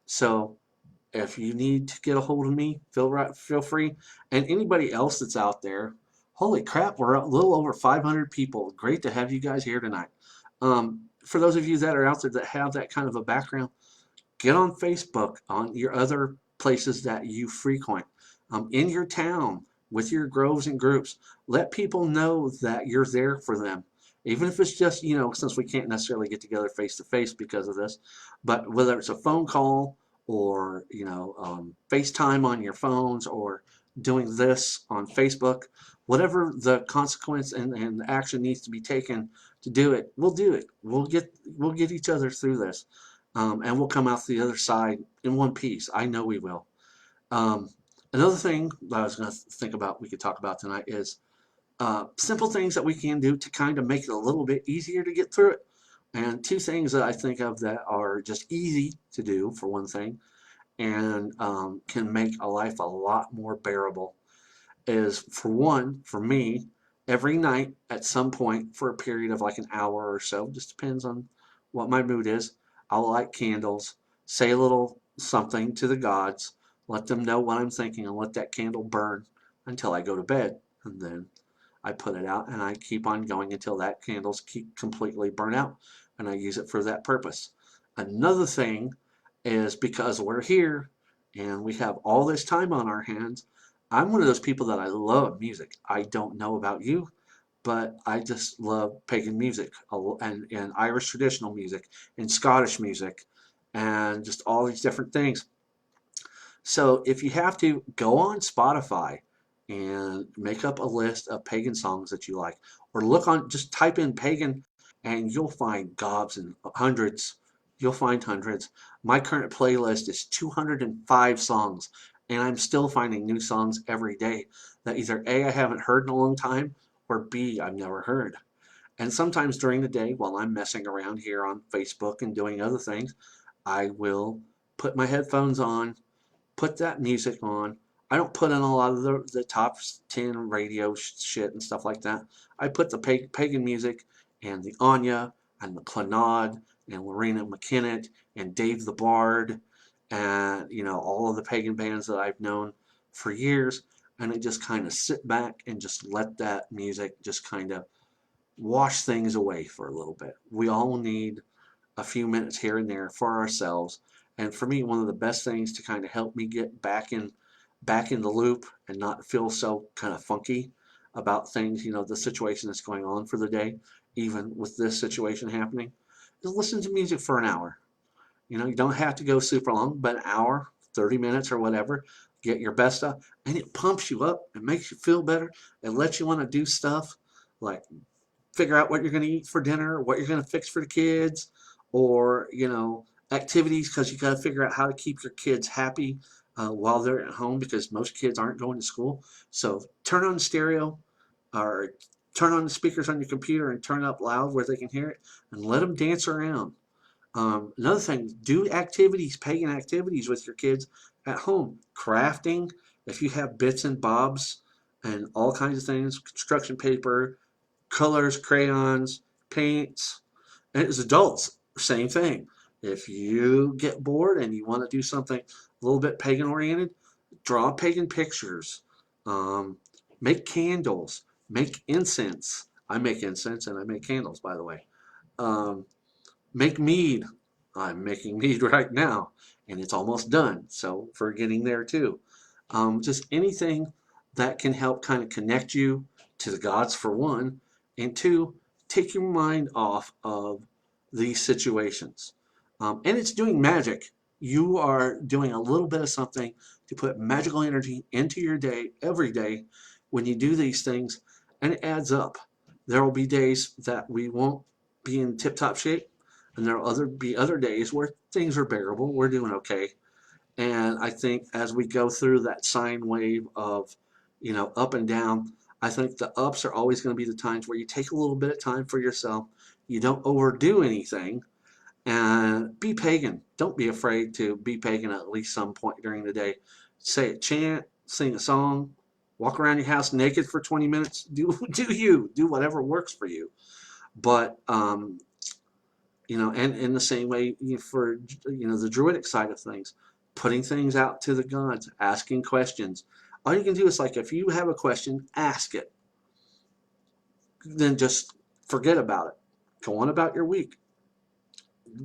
So if you need to get a hold of me, feel free. And anybody else that's out there, holy crap, we're a little over 500 people. Great to have you guys here tonight. For those of you that are out there that have that kind of a background, get on Facebook, on your other places that you frequent, in your town, with your groves and groups. Let people know that you're there for them. Even if it's just, since we can't necessarily get together face to face because of this, but whether it's a phone call or, FaceTime on your phones or doing this on Facebook, whatever the consequence and the action needs to be taken to do it, we'll do it. We'll get each other through this, and we'll come out the other side in one piece. I know we will. Um, Another thing that I was going to think about, we could talk about tonight, is simple things that we can do to kind of make it a little bit easier to get through it. And two things that I think of that are just easy to do, for one thing, and can make a life a lot more bearable is, for one, for me, every night at some point for a period of like an hour or so, just depends on what my mood is, I'll light candles, say a little something to the gods, let them know what I'm thinking, and let that candle burn until I go to bed. And then I put it out and I keep on going until that candle's keep completely burnt out, and I use it for that purpose. Another thing is, because we're here and we have all this time on our hands, I'm one of those people that I love music. I don't know about you, but I just love pagan music and Irish traditional music and Scottish music and just all these different things. So if you have to, go on Spotify and make up a list of pagan songs that you like, or just type in pagan, and you'll find gobs and hundreds. You'll find hundreds. My current playlist is 205 songs, and I'm still finding new songs every day that either A, I haven't heard in a long time, or B, I've never heard. And sometimes during the day, while I'm messing around here on Facebook and doing other things, I will put my headphones on, put that music on. I don't put in a lot of the top 10 radio shit and stuff like that. I put the pagan music and the Anya and the Clannad and Lorena McKinnon and Dave the Bard and, all of the pagan bands that I've known for years. And I just kind of sit back and just let that music just kind of wash things away for a little bit. We all need a few minutes here and there for ourselves. And for me, one of the best things to kind of help me get back in the loop and not feel so kind of funky about things, the situation that's going on for the day, even with this situation happening, is listen to music for an hour. You don't have to go super long, but an hour, 30 minutes or whatever, get your best stuff, and it pumps you up and makes you feel better. It lets you want to do stuff like figure out what you're going to eat for dinner, what you're going to fix for the kids, or activities, because you got to figure out how to keep your kids happy while they're at home, because most kids aren't going to school. So turn on the stereo or turn on the speakers on your computer and turn it up loud where they can hear it, and let them dance around. Another thing, do activities, pagan activities with your kids at home. Crafting, if you have bits and bobs and all kinds of things, construction paper, colors, crayons, paints. And as adults, same thing. If you get bored and you want to do something a little bit pagan oriented, draw pagan pictures, um, make candles, make incense. I make incense and I make candles, by the way. Um, Make mead. I'm making mead right now, and it's almost done. So we're getting there too. Just anything that can help kind of connect you to the gods, for one, and two, take your mind off of these situations. And it's doing magic. You are doing a little bit of something to put magical energy into your day every day when you do these things, and it adds up. There will be days that we won't be in tip top shape, and there will be other days where things are bearable. We're doing okay. And I think as we go through that sine wave of, up and down, I think the ups are always going to be the times where you take a little bit of time for yourself. You don't overdo anything, and be pagan. Don't be afraid to be pagan at least some point during the day. Say a chant, sing a song, walk around your house naked for 20 minutes. Do whatever works for you. But and in the same way, for the Druidic side of things, putting things out to the gods, asking questions. All you can do is, like, if you have a question, ask it. Then just forget about it. Go on about your week.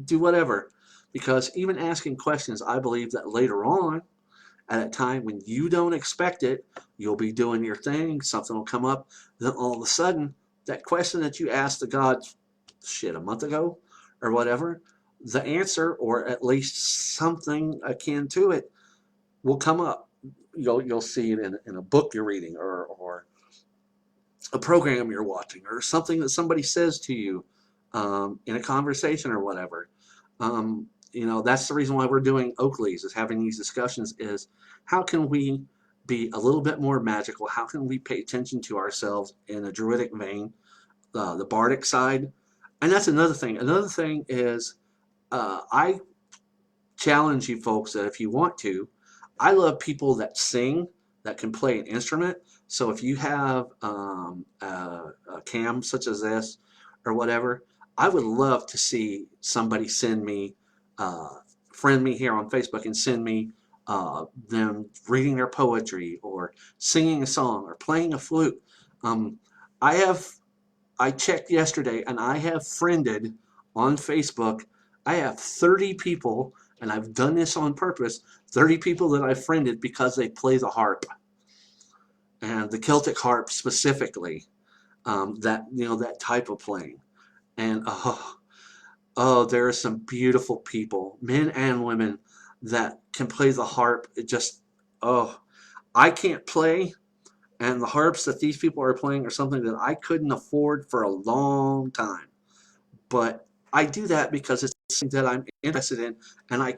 Do whatever. Because even asking questions, I believe that later on, at a time when you don't expect it, you'll be doing your thing, something will come up, then all of a sudden, that question that you asked the gods, a month ago or whatever, the answer, or at least something akin to it, will come up. You'll see it in a book you're reading, or a program you're watching, or something that somebody says to you in a conversation or whatever. That's the reason why we're doing Oakleys, is having these discussions, is how can we be a little bit more magical? How can we pay attention to ourselves in a Druidic vein, the Bardic side? And that's another thing. Another thing is, I challenge you folks that if you want to, I love people that sing, that can play an instrument. So if you have a cam such as this or whatever, I would love to see somebody send me, friend me here on Facebook and send me them reading their poetry or singing a song or playing a flute. Um, I have I checked yesterday and I have friended on Facebook. I have 30 people, and I've done this on purpose, 30 people that I've friended because they play the harp, and the Celtic harp specifically, that type of playing. And there are some beautiful people, men and women, that can play the harp. It just, oh, I can't play, and the harps that these people are playing are something that I couldn't afford for a long time. But I do that because it's something that I'm interested in, and I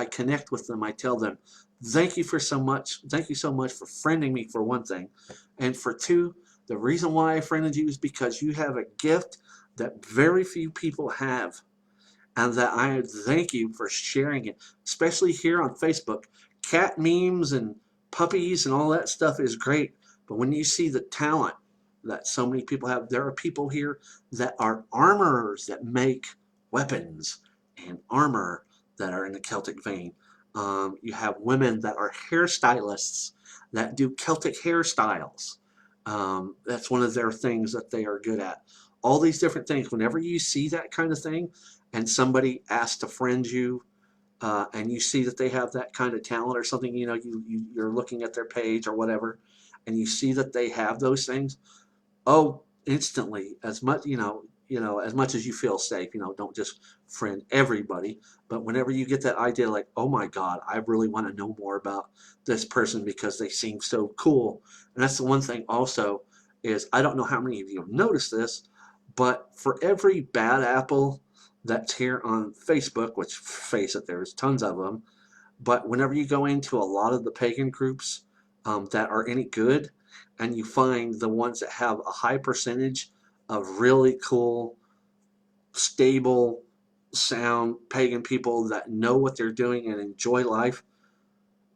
connect with them. I tell them, thank you for so much. Thank you so much for friending me, for one thing, and for two, the reason why I friended you is because you have a gift that very few people have, and that I thank you for sharing it, especially here on Facebook. Cat memes and puppies and all that stuff is great, but when you see the talent that so many people have, there are people here that are armorers that make weapons and armor that are in the Celtic vein. You have women that are hairstylists that do Celtic hairstyles. That's one of their things that they are good at. All these different things. Whenever you see that kind of thing, and somebody asks to friend you, and you see that they have that kind of talent or something, you're looking at their page or whatever, and you see that they have those things, oh, instantly, as much as you feel safe, don't just friend everybody, but whenever you get that idea, like, oh my God, I really want to know more about this person because they seem so cool. And that's the one thing also, is I don't know how many of you have noticed this, but for every bad apple that's here on Facebook, which, face it, there's tons of them, but whenever you go into a lot of the pagan groups that are any good, and you find the ones that have a high percentage of really cool, stable, sound pagan people that know what they're doing and enjoy life,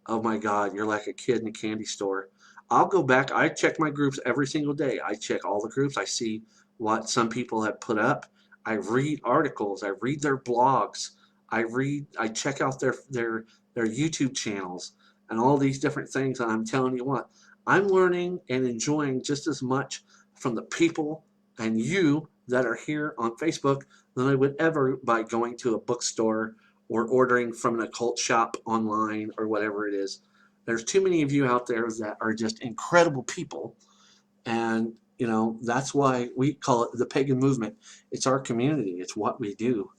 oh my God, you're like a kid in a candy store. I'll go back. I check my groups every single day. I check all the groups. I see what some people have put up. I read articles. I read their blogs. I check out their YouTube channels and all these different things. And I'm telling you what, I'm learning and enjoying just as much from the people and you that are here on Facebook than I would ever by going to a bookstore or ordering from an occult shop online or whatever it is. There's too many of you out there that are just incredible people. And, that's why we call it the pagan movement. It's our community. It's what we do.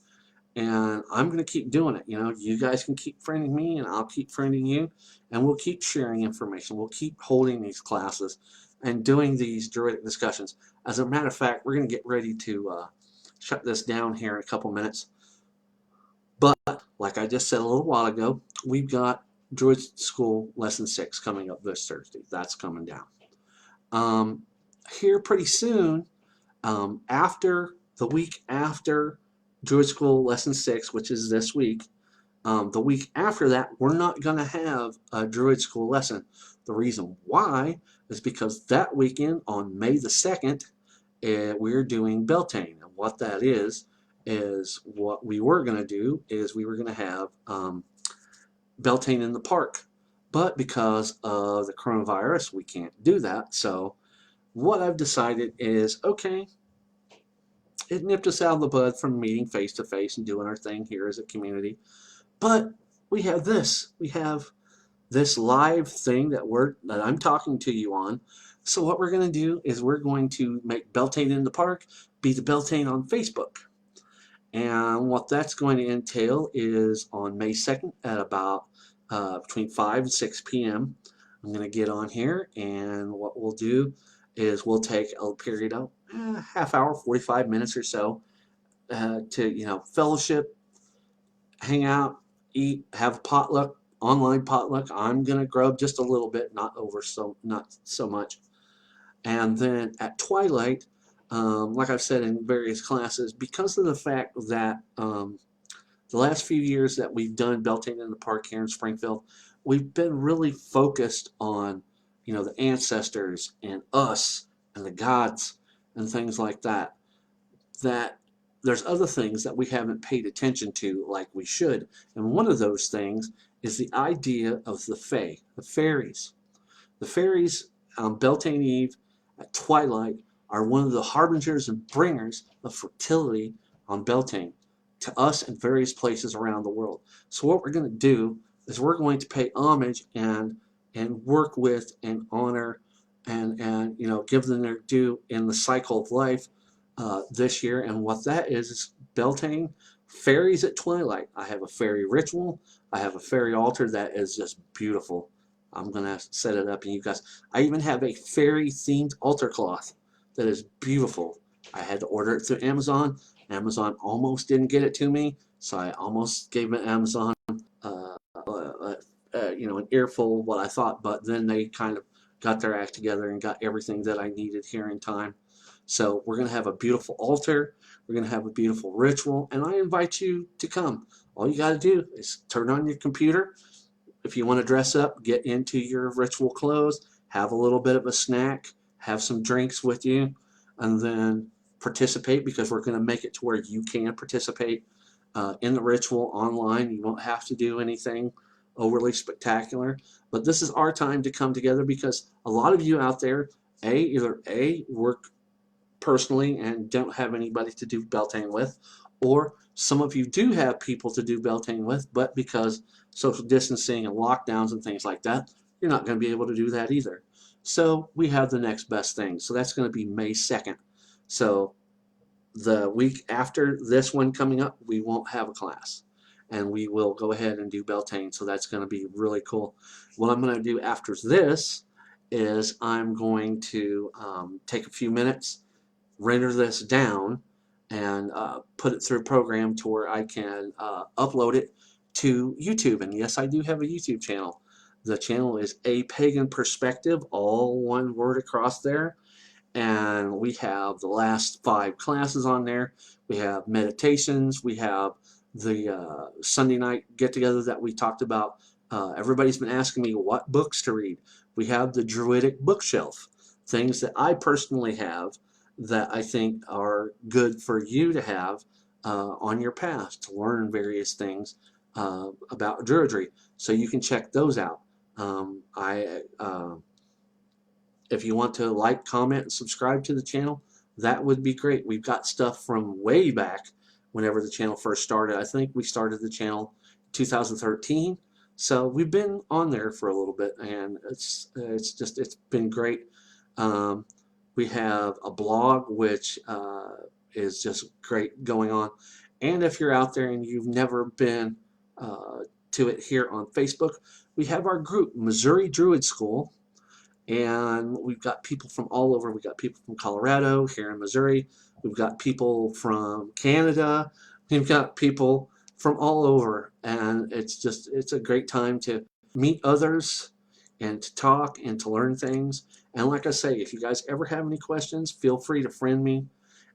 And I'm going to keep doing it. You guys can keep friending me and I'll keep friending you. And we'll keep sharing information. We'll keep holding these classes and doing these Druidic discussions. As a matter of fact, we're going to get ready to shut this down here in a couple minutes. But like I just said a little while ago, we've got Druid School Lesson 6 coming up this Thursday. That's coming down. Um, Here pretty soon, after the week after Druid School Lesson 6, which is this week, the week after that, we're not going to have a Druid School lesson. The reason why is because that weekend on May the 2nd, we're doing Beltane. And what that is what we were going to do is we were going to have Beltane in the park. But because of the coronavirus, we can't do that. So what I've decided is, okay, it nipped us out of the bud from meeting face to face and doing our thing here as a community. But we have this. We have this live thing that I'm talking to you on. So what we're going to do is we're going to make Beltane in the Park be the Beltane on Facebook. And what that's going to entail is on May 2nd at about between 5 and 6 p.m. I'm going to get on here, and what we'll do is we'll take a period of half hour, 45 minutes or so to fellowship, hang out, eat, have potluck, online potluck. I'm gonna grub just a little bit, not so much. And then at twilight, like I've said in various classes, because of the fact that the last few years that we've done Beltane in the Park here in Springfield, we've been really focused on the ancestors and us and the gods and things like that. That there's other things that we haven't paid attention to like we should. And one of those things is the idea of the Fae, the fairies. The fairies on Beltane Eve at twilight are one of the harbingers and bringers of fertility on Beltane to us in various places around the world. So what we're going to do is we're going to pay homage and work with and honor and give them their due in the cycle of life this year. And what that is Beltane fairies at twilight. I have a fairy ritual. I have a fairy altar that is just beautiful. I'm gonna set it up, and you guys. I even have a fairy themed altar cloth that is beautiful. I had to order it through Amazon. Amazon almost didn't get it to me, so I almost gave Amazon an earful of what I thought, but then they kind of got their act together and got everything that I needed here in time. So we're going to have a beautiful altar. We're going to have a beautiful ritual, and I invite you to come. All you got to do is turn on your computer. If you want to dress up, get into your ritual clothes, have a little bit of a snack, have some drinks with you, and then participate, because we're going to make it to where you can participate in the ritual online. You won't have to do anything overly spectacular, but this is our time to come together, because a lot of you out there, either work personally and don't have anybody to do Beltane with, or some of you do have people to do Beltane with, but because social distancing and lockdowns and things like that, you're not going to be able to do that either. So we have the next best thing. So that's going to be May 2nd. So the week after this one coming up, we won't have a class, and we will go ahead and do Beltane. So that's going to be really cool. What I'm going to do after this is I'm going to take a few minutes, render this down, and put it through a program to where I can upload it to YouTube. And yes, I do have a YouTube channel. The channel is A Pagan Perspective, all one word across there. And we have the last 5 classes on there. We have meditations. We have the Sunday night get-together that we talked about. Everybody's been asking me what books to read. We have the Druidic bookshelf, things that I personally have that I think are good for you to have on your path to learn various things about Druidry. So you can check those out. If you want to like, comment, and subscribe to the channel, that would be great. We've got stuff from way back whenever the channel first started. I think we started the channel 2013. So we've been on there for a little bit, and it's been great. We have a blog, which is just great going on. And if you're out there and you've never been to it here on Facebook, we have our group, Missouri Druid School. And we've got people from all over. We've got people from Colorado, here in Missouri. We've got people from Canada. We've got people from all over. And it's a great time to meet others and to talk and to learn things. And like I say, if you guys ever have any questions, feel free to friend me.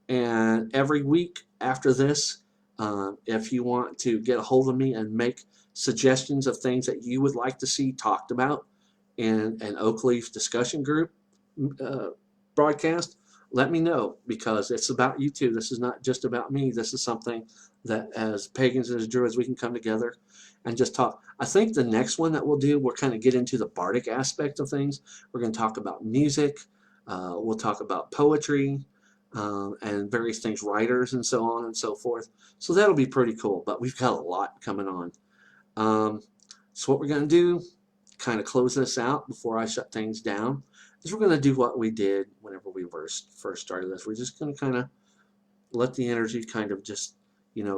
And every week after this, if you want to get a hold of me and make suggestions of things that you would like to see talked about in an Oak Leaf discussion group uh, broadcast, let me know, because it's about you too. This is not just about me. This is something that as pagans and as druids, we can come together and just talk. I think the next one that we'll do, we'll kind of get into the bardic aspect of things. We're going to talk about music. We'll talk about poetry and various things, writers and so on and so forth. So that'll be pretty cool. But we've got a lot coming on. Um, so what we're going to do, kind of close this out before I shut things down, is we're going to do what we did whenever we first started this. We're just going to kind of let the energy kind of just,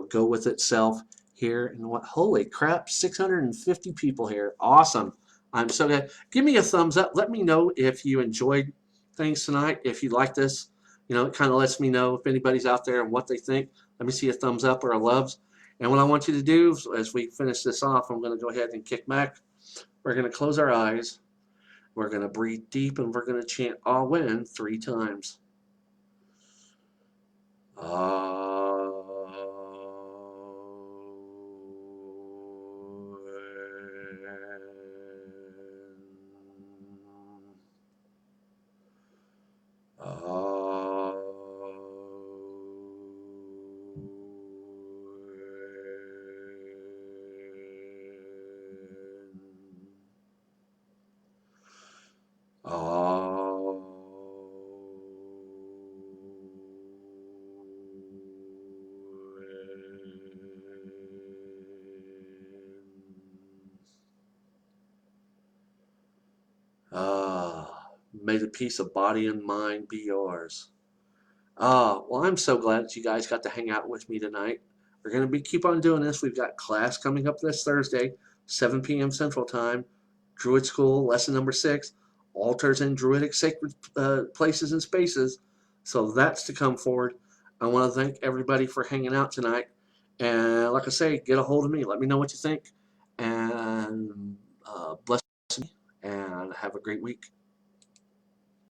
go with itself here. And what, holy crap, 650 people here. Awesome. I'm so glad. Give me a thumbs up. Let me know if you enjoyed things tonight. If you like this, it kind of lets me know if anybody's out there and what they think. Let me see a thumbs up or a loves. And what I want you to do as we finish this off, I'm going to go ahead and kick back. We're going to close our eyes. We're going to breathe deep, and we're going to chant Awen 3 times. May the peace of body and mind be yours. Well, I'm so glad that you guys got to hang out with me tonight. We're going to keep on doing this. We've got class coming up this Thursday, 7 p.m. Central Time. Druid School, lesson number 6, altars and druidic sacred places and spaces. So that's to come forward. I want to thank everybody for hanging out tonight. And like I say, get a hold of me. Let me know what you think. And bless me and have a great week.